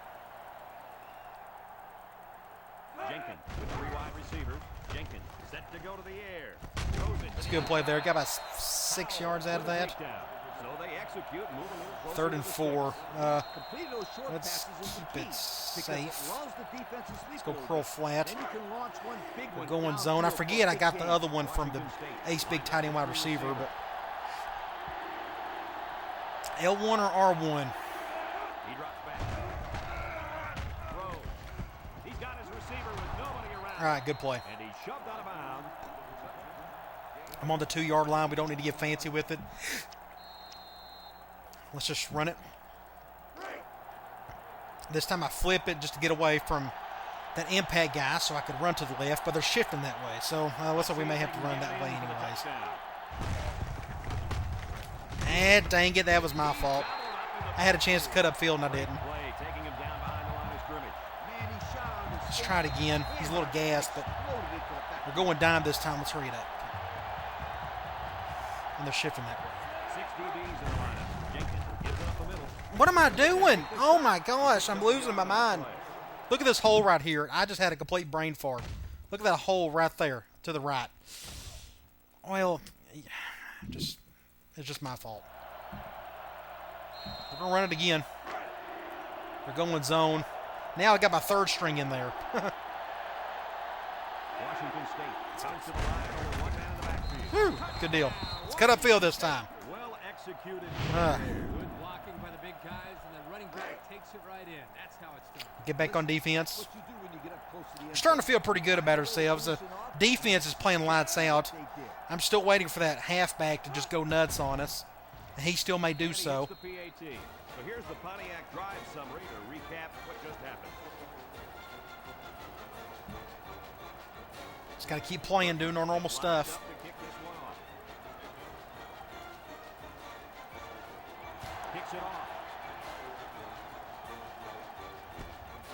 Speaker 2: Jenkins with 3 wide receivers. Jenkins set to go to the air. Throws it.
Speaker 1: That's a good play there. Got about 6 yards out of that.
Speaker 2: So they execute, move a little closer
Speaker 1: 3rd
Speaker 2: to
Speaker 1: and
Speaker 2: the
Speaker 1: 4.
Speaker 3: Completing those short
Speaker 1: Let's
Speaker 3: passes is the
Speaker 1: keep
Speaker 3: key,
Speaker 1: it
Speaker 3: because
Speaker 1: safe.
Speaker 3: it lulls the defense to sleep
Speaker 1: Let's go
Speaker 3: a little
Speaker 1: curl
Speaker 3: bit.
Speaker 1: flat.
Speaker 3: Then you can launch one big
Speaker 1: We're
Speaker 3: one
Speaker 1: going zone. I
Speaker 3: downfield
Speaker 1: forget
Speaker 3: for
Speaker 1: I
Speaker 3: a
Speaker 1: got
Speaker 3: big
Speaker 1: the
Speaker 3: gain.
Speaker 1: other one from the Ace Big Tight End wide receiver, but L1 or R1?
Speaker 2: He drops back. Throws. He's got his receiver with nobody around.
Speaker 1: All right, good play.
Speaker 2: And he's shoved out of bounds.
Speaker 1: I'm on the 2-yard line. We don't need to get fancy with it. Let's just run it. This time I flip it just to get away from that impact guy so I could run to the left, but they're shifting that way. So looks like we may have to run that way anyways. And dang it, that was my fault. I had a chance to cut upfield and I didn't.
Speaker 2: Play, taking him down behind the line of scrimmage.
Speaker 3: Man, he shot on his
Speaker 1: Let's try it again. He's a little gassed, but
Speaker 3: loaded into the back.
Speaker 1: we're going dime this time. Let's hurry it up. And they're shifting that way.
Speaker 2: 6 DBs in the lineup. Jenkins gives it up the middle.
Speaker 1: What am I doing? Oh my gosh, I'm losing my mind. Look at this hole right here. I just had a complete brain fart. Look at that hole right there to the right. Well, it's just my fault. We're going to run it again. We're going zone. Now I got my 3rd string in there.
Speaker 2: Washington State comes to the line, only one man in the backfield.
Speaker 1: Whew, good deal. Let's cut upfield this time.
Speaker 2: Well executed.
Speaker 4: Good blocking by the big guys, and the running back takes it right in. That's how it's done.
Speaker 1: Get back on defense.
Speaker 3: What you do when you get up close to the end
Speaker 1: We're starting to feel pretty good about ourselves. The defense is playing lights out.
Speaker 3: they did.
Speaker 1: I'm still waiting for that halfback to just go nuts on us. And he still may do
Speaker 2: And he
Speaker 1: so.
Speaker 2: hits the PAT. So here's the Pontiac drive summary to recap what just happened.
Speaker 1: Just got to keep playing, doing our normal stuff.
Speaker 2: Up to kick this one off. Kicks it off.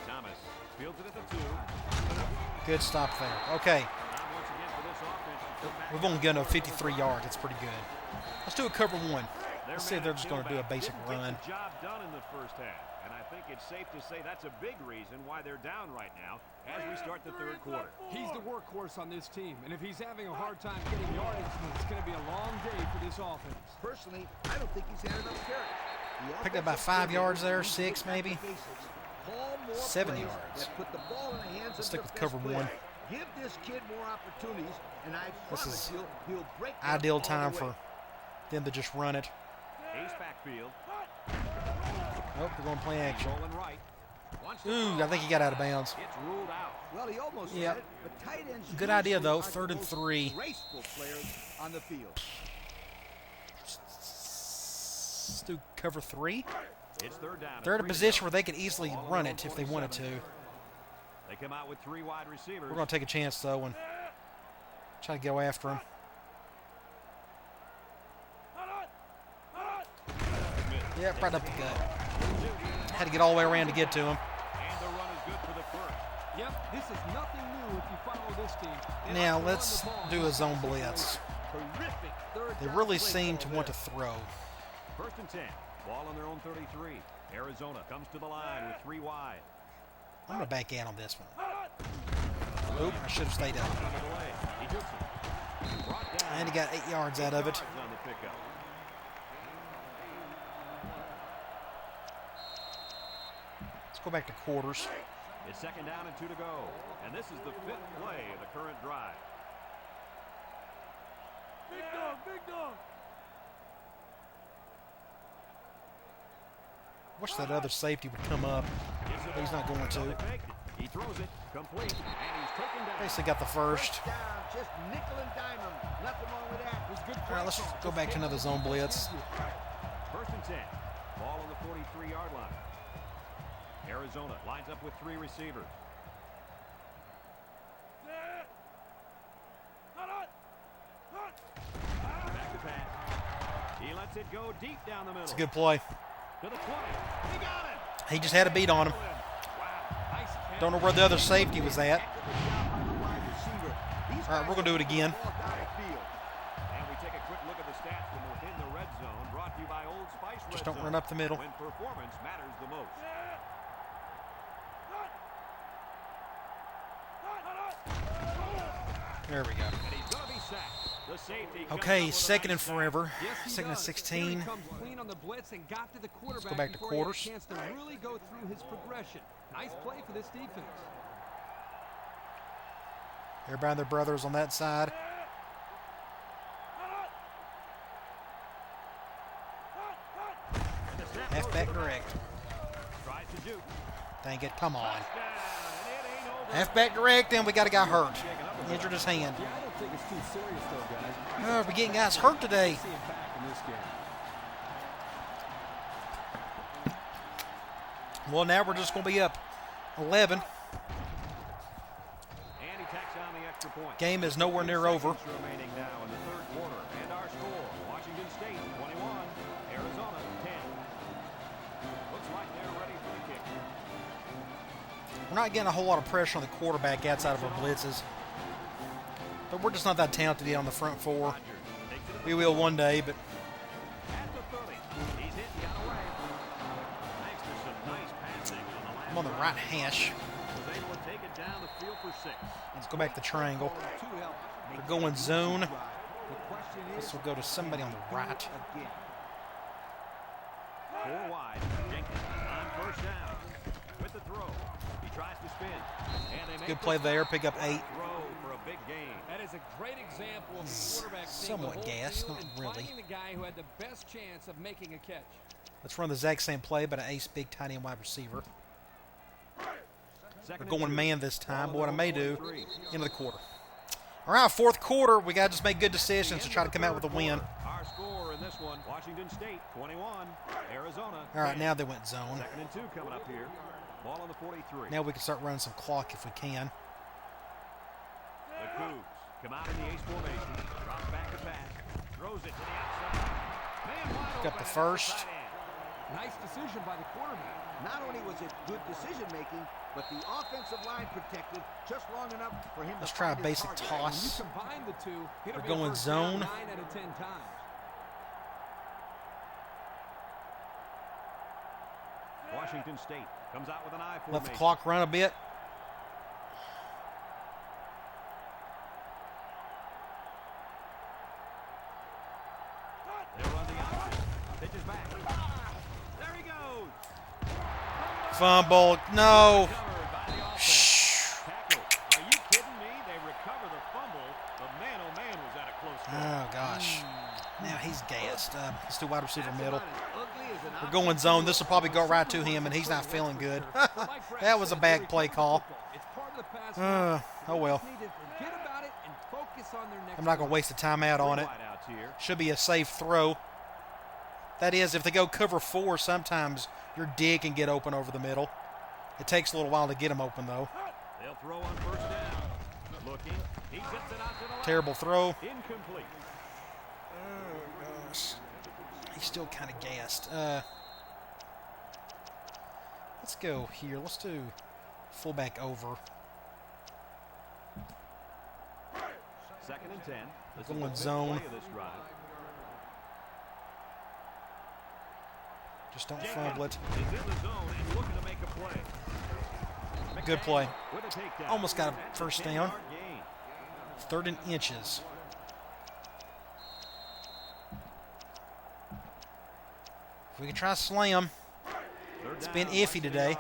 Speaker 2: Thomas fields it at the 2.
Speaker 1: Good stop there. Okay.
Speaker 2: Time once again for this offense to come back.
Speaker 1: We've only gotten 53 yards. That's pretty good. Let's do a cover one. Let's see if they're just going to do a basic run.
Speaker 2: Get the job done in the first half, and I think it's safe to say that's a big reason why they're down right now as we start the third quarter.
Speaker 4: He's the workhorse on this team, and if he's having a hard time getting yardage, then it's going to be a long day for this offense.
Speaker 3: Personally, I don't think he's had enough carries.
Speaker 1: Picked up about 5 yards there, 6 maybe. 7 yards.
Speaker 3: Put the ball in the hands
Speaker 1: Let's
Speaker 3: of
Speaker 1: stick
Speaker 3: the
Speaker 1: with cover
Speaker 3: best
Speaker 1: one.
Speaker 3: player. Give this kid more opportunities, and I
Speaker 1: This
Speaker 3: promise
Speaker 1: is
Speaker 3: you, he'll break that
Speaker 1: ideal
Speaker 3: ball
Speaker 1: time
Speaker 3: away.
Speaker 1: for them to just run it.
Speaker 2: Ace backfield.
Speaker 1: Nope, they're going to play action.
Speaker 2: Rolling right.
Speaker 1: Ooh, I think he got out of bounds.
Speaker 2: It's ruled out.
Speaker 3: Well, he almost
Speaker 1: Yep.
Speaker 3: said it, but tight ends
Speaker 1: Good idea, though.
Speaker 3: usually aren't
Speaker 1: 3rd and
Speaker 3: the most
Speaker 1: 3.
Speaker 3: graceful players on the field.
Speaker 1: Let's do cover 3.
Speaker 2: It's third down.
Speaker 1: They're in a
Speaker 2: 3 to
Speaker 1: position
Speaker 2: go.
Speaker 1: where they could easily
Speaker 2: Ball on
Speaker 1: run
Speaker 2: their
Speaker 1: it
Speaker 2: own
Speaker 1: if they wanted
Speaker 2: 47.
Speaker 1: to.
Speaker 2: They come out with 3 wide receivers.
Speaker 1: We're going to take a chance, though, and try to go after him. Yep, right up the gut. Had to get all the way around to get to him.
Speaker 2: And the run is good for the first.
Speaker 4: Yep, this is nothing new if you follow this team. They
Speaker 1: Now,
Speaker 4: like to run
Speaker 1: let's
Speaker 4: the ball.
Speaker 1: do a zone blitz.
Speaker 3: Terrific third
Speaker 1: They
Speaker 3: down
Speaker 1: really
Speaker 3: play
Speaker 1: seem
Speaker 3: call
Speaker 1: to want to
Speaker 3: there.
Speaker 1: throw.
Speaker 2: First and 10. Ball on their own 33. Arizona comes to the line with 3 wide.
Speaker 1: I'm going to back out on this one. Oop, I should have stayed up.
Speaker 2: On the delay. He hooks it. Brought down.
Speaker 1: And he got 8 yards out of it.
Speaker 2: Yards on the pickup.
Speaker 1: Let's go back to quarters.
Speaker 2: It's second down and 2 to go. And this is the 5th play of the current drive.
Speaker 4: Big dog, big dog.
Speaker 1: Wish that other safety would come up.
Speaker 2: Gets it
Speaker 1: But he's not
Speaker 2: off.
Speaker 1: going to.
Speaker 2: They faked it. He throws it complete, and he's taken down.
Speaker 1: Basically got the first.
Speaker 3: Down, just nickel and dime him. Nothing wrong with that. It was good
Speaker 1: All right, let's go back to another zone blitz.
Speaker 2: First and 10. Ball on the 43-yard line. Arizona lines up with 3 receivers. Back to pass. He lets it go deep down the middle.
Speaker 1: It's a good play.
Speaker 2: To the 20. He got it.
Speaker 1: He just had a beat on him.
Speaker 2: Wow.
Speaker 4: Nice catch.
Speaker 1: Don't know where the other safety was at.
Speaker 3: wide receiver. These
Speaker 1: All right, we're going to do it again.
Speaker 3: guys ball down the field.
Speaker 2: And we take a quick look at the stats from within the red zone, brought to you by Old Spice Red
Speaker 1: Just don't
Speaker 2: Zone,
Speaker 1: run up the middle.
Speaker 2: when performance matters the most.
Speaker 1: There we go.
Speaker 2: And he's going to be sacked. The safety comes up
Speaker 1: Okay,
Speaker 2: with a
Speaker 1: second and
Speaker 2: nice sack.
Speaker 1: forever.
Speaker 4: Yes, he
Speaker 1: Second and
Speaker 4: does.
Speaker 1: 16.
Speaker 4: Here he comes clean on the blitz and got to the quarterback
Speaker 1: go back to
Speaker 4: before he had a
Speaker 1: quarters.
Speaker 4: chance to really go through his progression. Nice play for this defense.
Speaker 1: Everybody and their brothers on that side.
Speaker 2: And the snap goes
Speaker 1: Halfback
Speaker 2: to the
Speaker 1: direct.
Speaker 2: right. Tries to juke.
Speaker 1: Dang it, come on.
Speaker 2: Touchdown, and it ain't over.
Speaker 1: Halfback direct, and we got a guy hurt. Injured his hand.
Speaker 4: Yeah, I don't think it's too serious, though, guys.
Speaker 1: Oh, we're getting guys hurt today.
Speaker 4: See him back in this game.
Speaker 1: Well, now we're just going to be up 11.
Speaker 2: And he tacks on the extra point.
Speaker 1: Game is nowhere near over.
Speaker 2: Seconds remaining now in the third quarter. And our score, Washington State 21, Arizona 10. Looks like they're ready for the kick.
Speaker 1: We're not getting a whole lot of pressure on the quarterback outside of our blitzes. But we're just not that talented yet on the front four.
Speaker 2: Rodgers takes it to
Speaker 1: We will one day, but
Speaker 2: at the 30. He's hit, got away. Thanks to some nice passing on the last
Speaker 1: I'm on the right hash.
Speaker 2: was able to take it down the field for 6.
Speaker 1: Let's go back to triangle.
Speaker 3: To help make
Speaker 1: We're going zone.
Speaker 3: the question is,
Speaker 1: This will go to somebody on the right.
Speaker 3: again.
Speaker 2: 4 wide. Jenkins on first down. With the throw. He tries to spin. And they make
Speaker 1: Good
Speaker 2: the
Speaker 1: play
Speaker 2: stop.
Speaker 1: there. Pick up 8.
Speaker 2: Throw for a big gain.
Speaker 4: That is a great example of the quarterback seeing the
Speaker 1: Somewhat
Speaker 4: whole
Speaker 1: gassed,
Speaker 4: field
Speaker 1: not
Speaker 4: and
Speaker 1: really.
Speaker 4: finding the guy who had the best chance of making a catch.
Speaker 1: Let's run the exact same play, but an ace big tight end wide receiver.
Speaker 2: Second
Speaker 1: We're
Speaker 2: and
Speaker 1: going
Speaker 2: 2.
Speaker 1: man this time. But what I may do,
Speaker 2: 43.
Speaker 1: into the quarter. All right, fourth quarter. We got to just make good decisions to try to come out with a win.
Speaker 2: Our score in this one, Washington State 21, Arizona.
Speaker 1: All right,
Speaker 2: 10.
Speaker 1: now they went zone.
Speaker 2: Second and 2 coming up here. Ball on the 43.
Speaker 1: Now we can start running some clock if we can.
Speaker 2: The Cougs come out in the ace formation. Drops back to pass. Throws it to the outside. Man wide
Speaker 1: Got
Speaker 2: open
Speaker 1: the
Speaker 2: at
Speaker 1: first.
Speaker 2: tight end.
Speaker 3: Nice decision by the quarterback. Not only was it good decision-making, but the offensive line protected just long enough for him
Speaker 1: Let's
Speaker 3: to
Speaker 1: try a
Speaker 3: find his
Speaker 1: basic
Speaker 3: target.
Speaker 1: toss.
Speaker 4: Combine the two, it'll
Speaker 1: We're
Speaker 4: be a
Speaker 1: going
Speaker 4: first down
Speaker 1: zone.
Speaker 4: 9 out of 10 times.
Speaker 2: Washington State comes out with an I formation.
Speaker 1: Let the clock run a bit.
Speaker 2: They'll run the option. Pitches back. There he goes.
Speaker 1: Fumble. No.
Speaker 2: Covered by the offense. Tackle. Are you kidding me? They recover the fumble. But man, oh man, was that a close call.
Speaker 1: Oh, gosh. Now he's gassed. Let's do wide receiver middle.
Speaker 3: About as ugly as an
Speaker 1: We're going zone. This will probably go right to him, and he's not feeling good. That was a bad play call.
Speaker 4: It's part of the pass.
Speaker 1: Oh, well.
Speaker 4: They just need to forget about it and focus on their next
Speaker 1: I'm not going to waste a timeout on it.
Speaker 2: Wideouts here.
Speaker 1: Should be a safe throw. That is, if they go cover 4, sometimes your dig can get open over the middle. It takes a little while to get them open, though.
Speaker 2: They'll throw on first down. Looking. He sets it out to the left.
Speaker 1: Terrible throw.
Speaker 2: Incomplete.
Speaker 1: Oh, gosh. He's still kind of gassed. Let's go here. Let's do fullback over.
Speaker 2: Second and 10. This
Speaker 1: Going
Speaker 2: is the fifth
Speaker 1: zone.
Speaker 2: play of this drive.
Speaker 1: Just don't fumble it.
Speaker 2: Is in the zone and looking to make a play.
Speaker 1: Good play.
Speaker 2: With a takedown.
Speaker 1: Almost got a
Speaker 2: That's
Speaker 1: first
Speaker 2: 10-yard
Speaker 1: down.
Speaker 2: gain.
Speaker 1: 3rd and inches. If we can try to slam.
Speaker 2: Third
Speaker 1: It's
Speaker 2: down,
Speaker 1: been iffy
Speaker 2: Washington
Speaker 1: today.
Speaker 2: yard.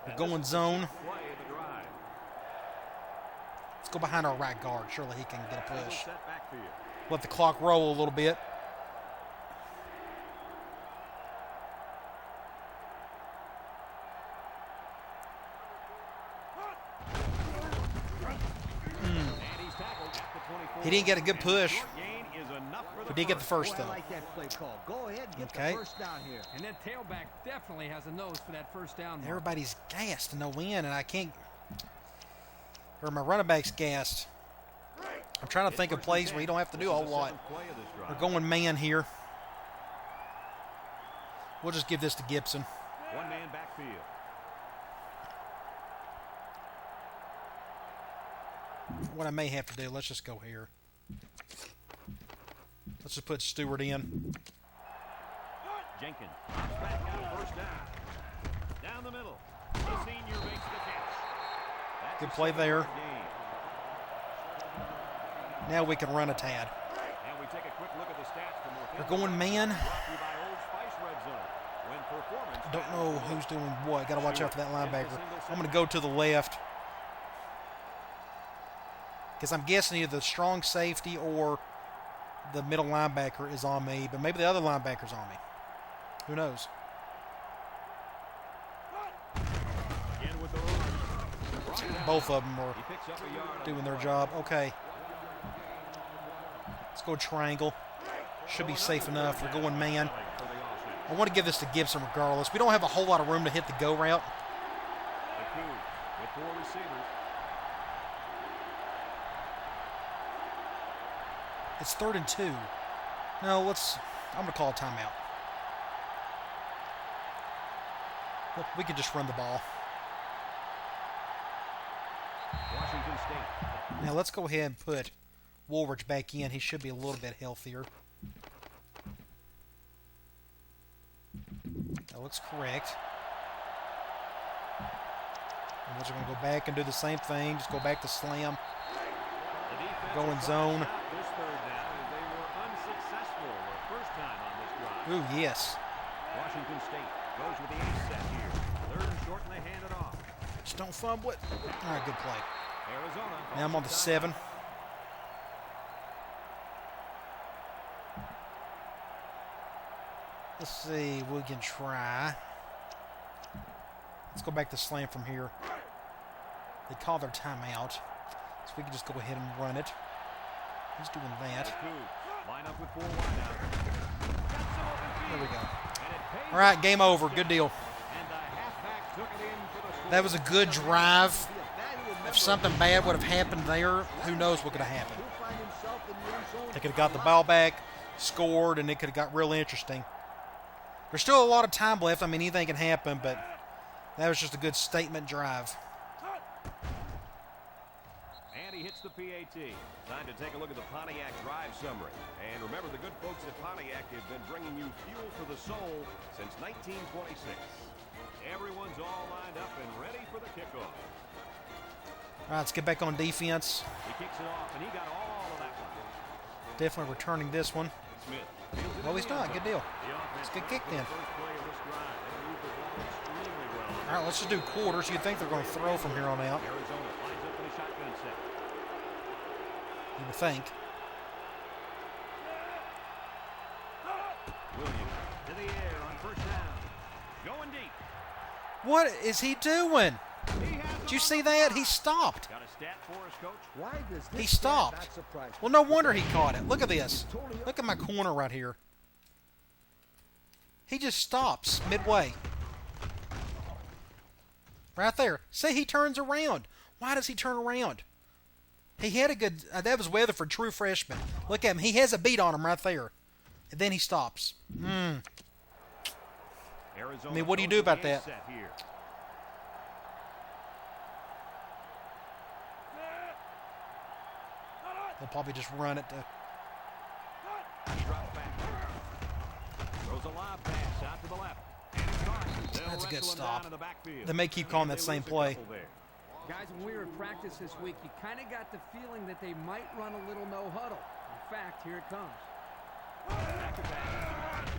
Speaker 1: We're
Speaker 2: And
Speaker 1: going
Speaker 2: this is the
Speaker 1: zone.
Speaker 2: sixth play of the drive.
Speaker 1: Let's go behind our right guard. Surely he can get a
Speaker 2: Single
Speaker 1: push.
Speaker 2: set backfield.
Speaker 1: Let the clock roll a little bit.
Speaker 2: And he's tackled at the 24.
Speaker 1: He didn't get a good
Speaker 2: And
Speaker 1: push.
Speaker 2: short gain is enough for the
Speaker 1: We did get the
Speaker 2: first.
Speaker 1: first,
Speaker 3: Boy, I
Speaker 1: though.
Speaker 3: like that play call. Go ahead and get
Speaker 1: Okay.
Speaker 3: the first down here.
Speaker 4: And that tailback definitely has a nose for that first down. mark.
Speaker 1: Everybody's gassed to no win, and I can't. Or my running back's gassed. I'm trying to think of plays where you don't have to do a whole lot. We're going man here. We'll just give this to Gibson.
Speaker 2: One man backfield.
Speaker 1: What I may have to do, let's just go here. Let's just put Stewart in.
Speaker 2: Jenkins drops back out first down. Down the middle. The senior makes the catch. That's
Speaker 1: Good
Speaker 2: a
Speaker 1: play there.
Speaker 2: 7-yard gain.
Speaker 1: Now we can run a tad.
Speaker 2: And we take a quick look at the stats for more.
Speaker 1: We're going man.
Speaker 2: Brought to you by Old Spice Red Zone. When performance
Speaker 1: I don't know
Speaker 2: matters
Speaker 1: who's doing what. Got to watch out for that
Speaker 2: Stewart
Speaker 1: linebacker.
Speaker 2: gets the single
Speaker 1: I'm going to go to the left. Because I'm guessing either the strong safety or the middle linebacker is on me. But maybe the other linebacker's on me. Who knows?
Speaker 2: Again with the run.
Speaker 1: Both of them are
Speaker 2: He picks up a yard on
Speaker 1: doing
Speaker 2: the
Speaker 1: their
Speaker 2: play.
Speaker 1: job. Okay. Let's go triangle. Should be safe enough. We're going man.
Speaker 2: For the offense.
Speaker 1: I want to give this to Gibson regardless. We don't have a whole lot of room to hit the go route.
Speaker 2: The coup with 4 receivers.
Speaker 1: It's 3rd and 2. No, I'm going to call a timeout. We could just run the ball.
Speaker 2: Washington State.
Speaker 1: Now let's go ahead and put Woolridge back in. He should be a little bit healthier. That looks correct. And we're just going to go back and do the same thing. Just go back to slam.
Speaker 2: The defense
Speaker 1: Going
Speaker 2: will
Speaker 1: zone.
Speaker 2: stop this third down as they were unsuccessful the first time on this drive.
Speaker 1: Ooh, yes.
Speaker 2: Washington State goes with the ace set here. 3rd and short, and they hand it off.
Speaker 1: Just don't fumble it. All right, good play.
Speaker 2: Arizona.
Speaker 1: Now I'm on the
Speaker 2: calls
Speaker 1: 7.
Speaker 2: timeout.
Speaker 1: Let's see. We can try. Let's go back to slam from here. They call their timeout. So we can just go ahead and run it. He's doing that.
Speaker 2: The coup. Line up with 4 wideouts. Got some open field.
Speaker 1: There we go.
Speaker 2: And it pays
Speaker 1: All right,
Speaker 2: off.
Speaker 1: game over. Good deal.
Speaker 2: And the halfback took it in for the score.
Speaker 1: That was a good drive. If something bad would have happened there, who knows what could have happened. They could have got the ball back, scored, and it could have got real interesting. There's still a lot of time left. I mean, anything can happen, but that was just a good statement drive.
Speaker 2: And he hits the PAT. Time to take a look at the Pontiac drive summary. And remember, the good folks at Pontiac have been bringing you fuel for the soul since 1926. Everyone's all lined up and ready for the kickoff.
Speaker 1: All right, let's get back on defense.
Speaker 2: He kicks it off, and he got all of that one.
Speaker 1: Definitely returning this one.
Speaker 2: Smith.
Speaker 1: Oh, he's not. Good deal. It's a good kick then. All right, let's just do quarters. You'd think they're going to throw from here on out.
Speaker 2: Arizona lines up in a shotgun set.
Speaker 1: You would think.
Speaker 2: Williams to the air on first down. Going deep.
Speaker 1: What is he doing? Did you see that? He stopped.
Speaker 2: Got a stat for us, Coach?
Speaker 3: Why does this
Speaker 1: He
Speaker 3: stat
Speaker 1: stopped.
Speaker 3: not surprise me?
Speaker 1: Well, no wonder he caught it. Look at this. Look at my corner right here. He just stops midway. Right there. See, he turns around. Why does he turn around? He had a good... that was Weatherford, true freshman. Look at him. He has a beat on him right there. And then he stops. I mean, what do you do about that? They'll probably just run it to...
Speaker 2: He drops back. Throws a lob pass out to the left.
Speaker 1: That's a good stop. They may keep calling that same play.
Speaker 4: Guys, when we were at practice this week, you kind of got the feeling that they might run a little no huddle. In fact, here it comes.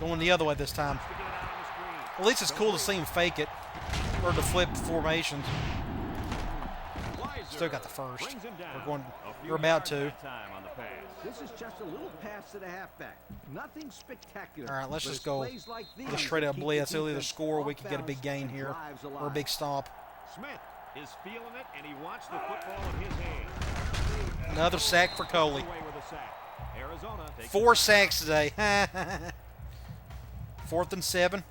Speaker 1: Going the other way this time. At least it's cool to see him fake it. Or to flip formations. Still got the first. We're about to.
Speaker 3: This is just a little pass to the halfback. Nothing spectacular.
Speaker 1: All right, let's
Speaker 3: But
Speaker 1: just
Speaker 3: it's
Speaker 1: go
Speaker 3: plays like these
Speaker 1: with a straight up
Speaker 3: that keep
Speaker 1: blitz.
Speaker 3: the
Speaker 1: He'll either
Speaker 3: defense
Speaker 1: score or we
Speaker 3: off
Speaker 1: can get a big
Speaker 3: balance
Speaker 1: gain
Speaker 3: and
Speaker 1: here.
Speaker 3: drives
Speaker 1: Or a
Speaker 3: alive.
Speaker 1: big stop.
Speaker 2: Smith is feeling it, and he wants the football in his hand.
Speaker 1: Another sack for Coley.
Speaker 2: Away with a sack. Arizona takes
Speaker 1: 4
Speaker 2: the time.
Speaker 1: sacks today. 4th and 7.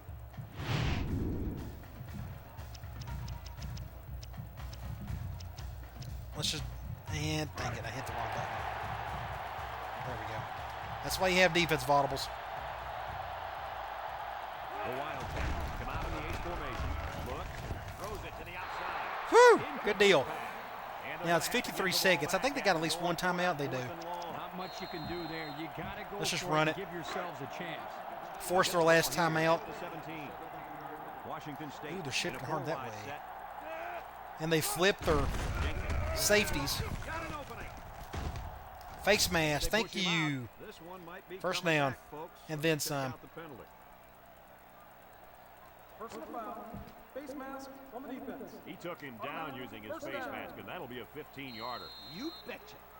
Speaker 1: Let's just... And dang it, I hit the wrong button. There we go. That's why you have defense audibles.
Speaker 2: The Wildcats come out in the 8 formation. Look, throws it to the outside.
Speaker 1: Whew! Good deal. Now it's 53 seconds. I think they got at least one timeout. They do.
Speaker 4: Not much you can do there. You got to go
Speaker 1: Let's just
Speaker 4: for
Speaker 1: run
Speaker 4: it
Speaker 1: it.
Speaker 4: and give yourselves a chance.
Speaker 1: Force their last timeout.
Speaker 2: Washington State.
Speaker 1: Ooh, they're shifting
Speaker 2: in a
Speaker 1: hard that
Speaker 2: 4-5
Speaker 1: way.
Speaker 2: set.
Speaker 1: And they flip their safeties.
Speaker 2: Got an opening.
Speaker 1: Face mask.
Speaker 2: They
Speaker 1: Thank
Speaker 2: push him out.
Speaker 1: you.
Speaker 2: This one might be
Speaker 1: First
Speaker 2: coming
Speaker 1: down.
Speaker 2: back, folks.
Speaker 1: And then
Speaker 2: Check
Speaker 1: some.
Speaker 2: out the penalty.
Speaker 5: Personal foul. Face mask on the defense.
Speaker 2: He took him down using his face mask, and that'll be a 15-yarder.
Speaker 3: You betcha.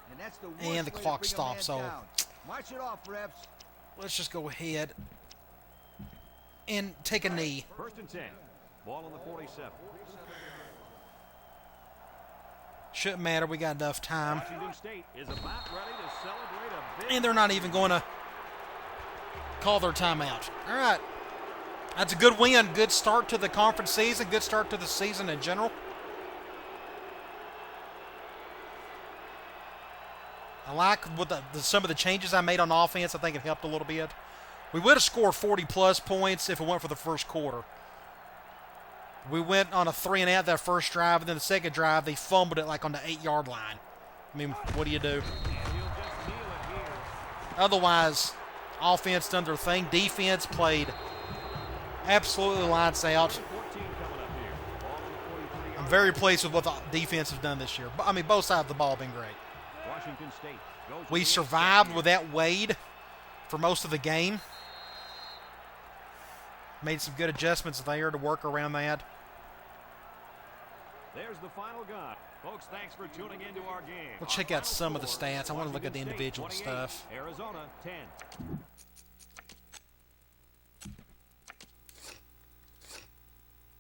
Speaker 3: And that's the worst
Speaker 1: And the
Speaker 3: way to
Speaker 1: clock
Speaker 3: bring a
Speaker 1: stops,
Speaker 3: man
Speaker 1: so-
Speaker 3: down. March it off, refs.
Speaker 1: Let's just go ahead and take a knee.
Speaker 2: 1st and 10. Ball on the 47.
Speaker 1: Shouldn't matter. We got enough time.
Speaker 2: Washington State is about ready to celebrate a big...
Speaker 1: And they're not even going to call their timeout. All right. That's a good win. Good start to the conference season. Good start to the season in general. I like with some of the changes I made on offense. I think it helped a little bit. We would have scored 40-plus points if it went for the first quarter. We went on a 3-and-out that first drive, and then the second drive, they fumbled it like on the 8-yard line. I mean, what do you do?
Speaker 2: And he'll just kneel it here.
Speaker 1: Otherwise, offense done their thing. Defense played absolutely lights out.
Speaker 2: 14 coming up here. Ball on the 43.
Speaker 1: I'm very pleased with what the defense has done this year. I mean, both sides of the ball have been great.
Speaker 2: Washington State goes
Speaker 1: We
Speaker 2: with the
Speaker 1: survived
Speaker 2: inside
Speaker 1: without Wade for most of the game. Made some good adjustments there to work around that.
Speaker 2: There's the final gun. Folks, thanks for tuning into our game.
Speaker 1: We'll check out some of the stats. I want to look at the individual stuff.
Speaker 2: Arizona 10.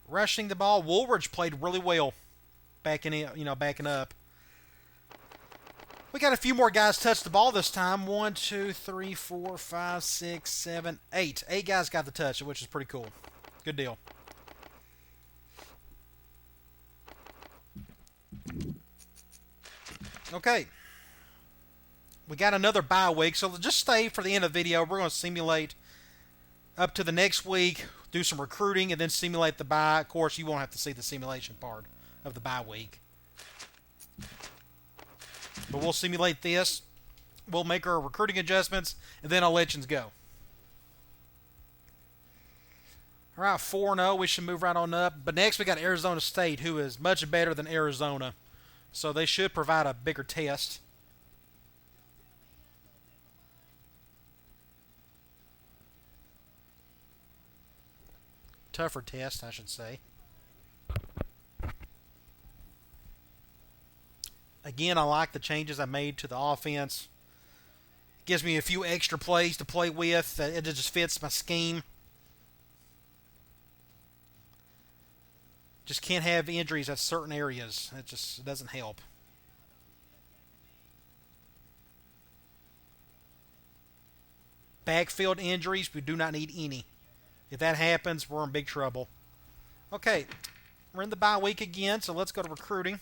Speaker 1: Rushing the ball, Woolridge played really well backing up. We got a few more guys touch the ball this time. 1, 2, 3, 4, 5, 6, 7, 8. 8 guys got the touch, which is pretty cool. Good deal. Okay. We got another bye week, so just stay for the end of the video. We're going to simulate up to the next week, do some recruiting, and then simulate the bye. Of course, you won't have to see the simulation part of the bye week. But we'll simulate this. We'll make our recruiting adjustments, and then I'll let you go. All right, 4-0. We should move right on up. But next we got Arizona State, who is much better than Arizona. So they should provide a bigger test. Tougher test, I should say. Again, I like the changes I made to the offense. It gives me a few extra plays to play with. It just fits my scheme. Just can't have injuries at certain areas. It just doesn't help. Backfield injuries, we do not need any. If that happens, we're in big trouble. Okay, we're in the bye week again, so let's go to recruiting.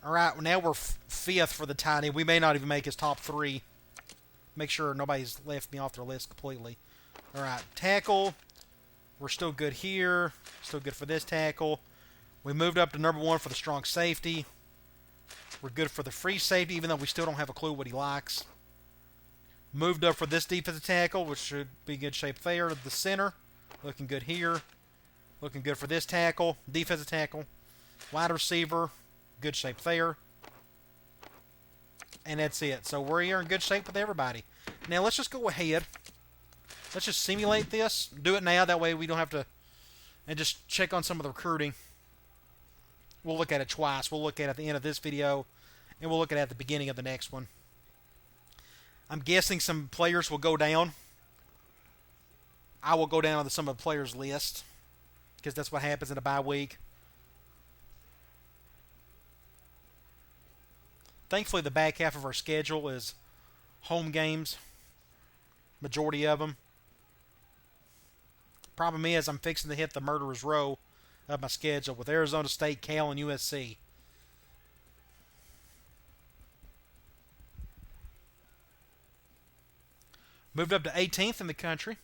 Speaker 1: All right, now we're fifth for the tight end. We may not even make his top 3. Make sure nobody's left me off their list completely. All right, tackle. We're still good here. Still good for this tackle. We moved up to number 1 for the strong safety. We're good for the free safety, even though we still don't have a clue what he likes. Moved up for this defensive tackle, which should be in good shape there. The center, looking good here. Looking good for this tackle. Defensive tackle. Wide receiver, good shape there. And that's it. So we're in good shape with everybody. Now let's just go ahead. Let's just simulate this. Do it now. That way we don't have to... And just check on some of the recruiting. We'll look at it twice. We'll look at it at the end of this video. And we'll look at it at the beginning of the next one. I'm guessing some players will go down. I will go down on some of the players' list. Because that's what happens in a bye week. Thankfully, the back half of our schedule is home games. Majority of them. Problem is, I'm fixing to hit the murderer's row of my schedule with Arizona State, Cal, and USC. Moved up to 18th in the country.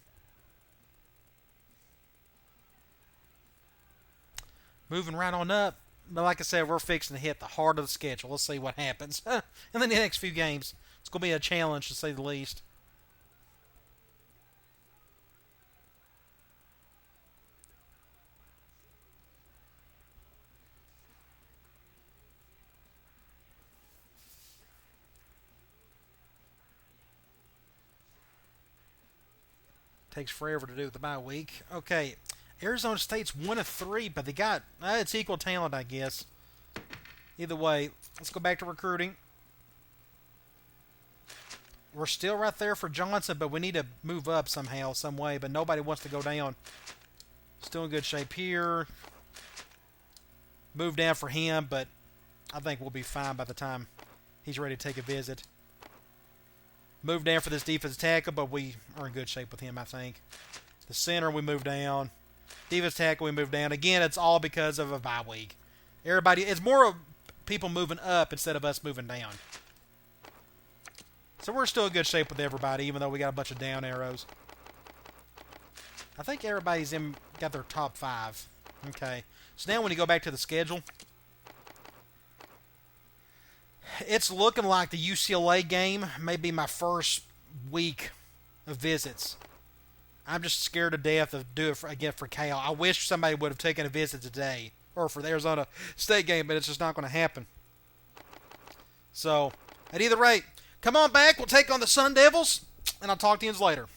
Speaker 1: Moving right on up. But like I said, we're fixing to hit the heart of the schedule. Let's see what happens in the next few games. It's going to be a challenge, to say the least. Takes forever to do with the bye week. Okay, Arizona State's 1-3, but they got it's equal talent, I guess. Either way, let's go back to recruiting. We're still right there for Johnson, but we need to move up somehow, some way. But nobody wants to go down. Still in good shape here. Move down for him, but I think we'll be fine by the time he's ready to take a visit. Moved down for this defensive tackle, but we are in good shape with him, I think. The center, we moved down. Defensive tackle, we moved down. Again, it's all because of a bye week. Everybody, it's more of people moving up instead of us moving down. So we're still in good shape with everybody, even though we got a bunch of down arrows. I think everybody's got their top 5. Okay. So now when you go back to the schedule, it's looking like the UCLA game may be my first week of visits. I'm just scared to death to do it again for Cal. I wish somebody would have taken a visit today, or for the Arizona State game, but it's just not going to happen. So, at either rate, come on back. We'll take on the Sun Devils, and I'll talk to you later.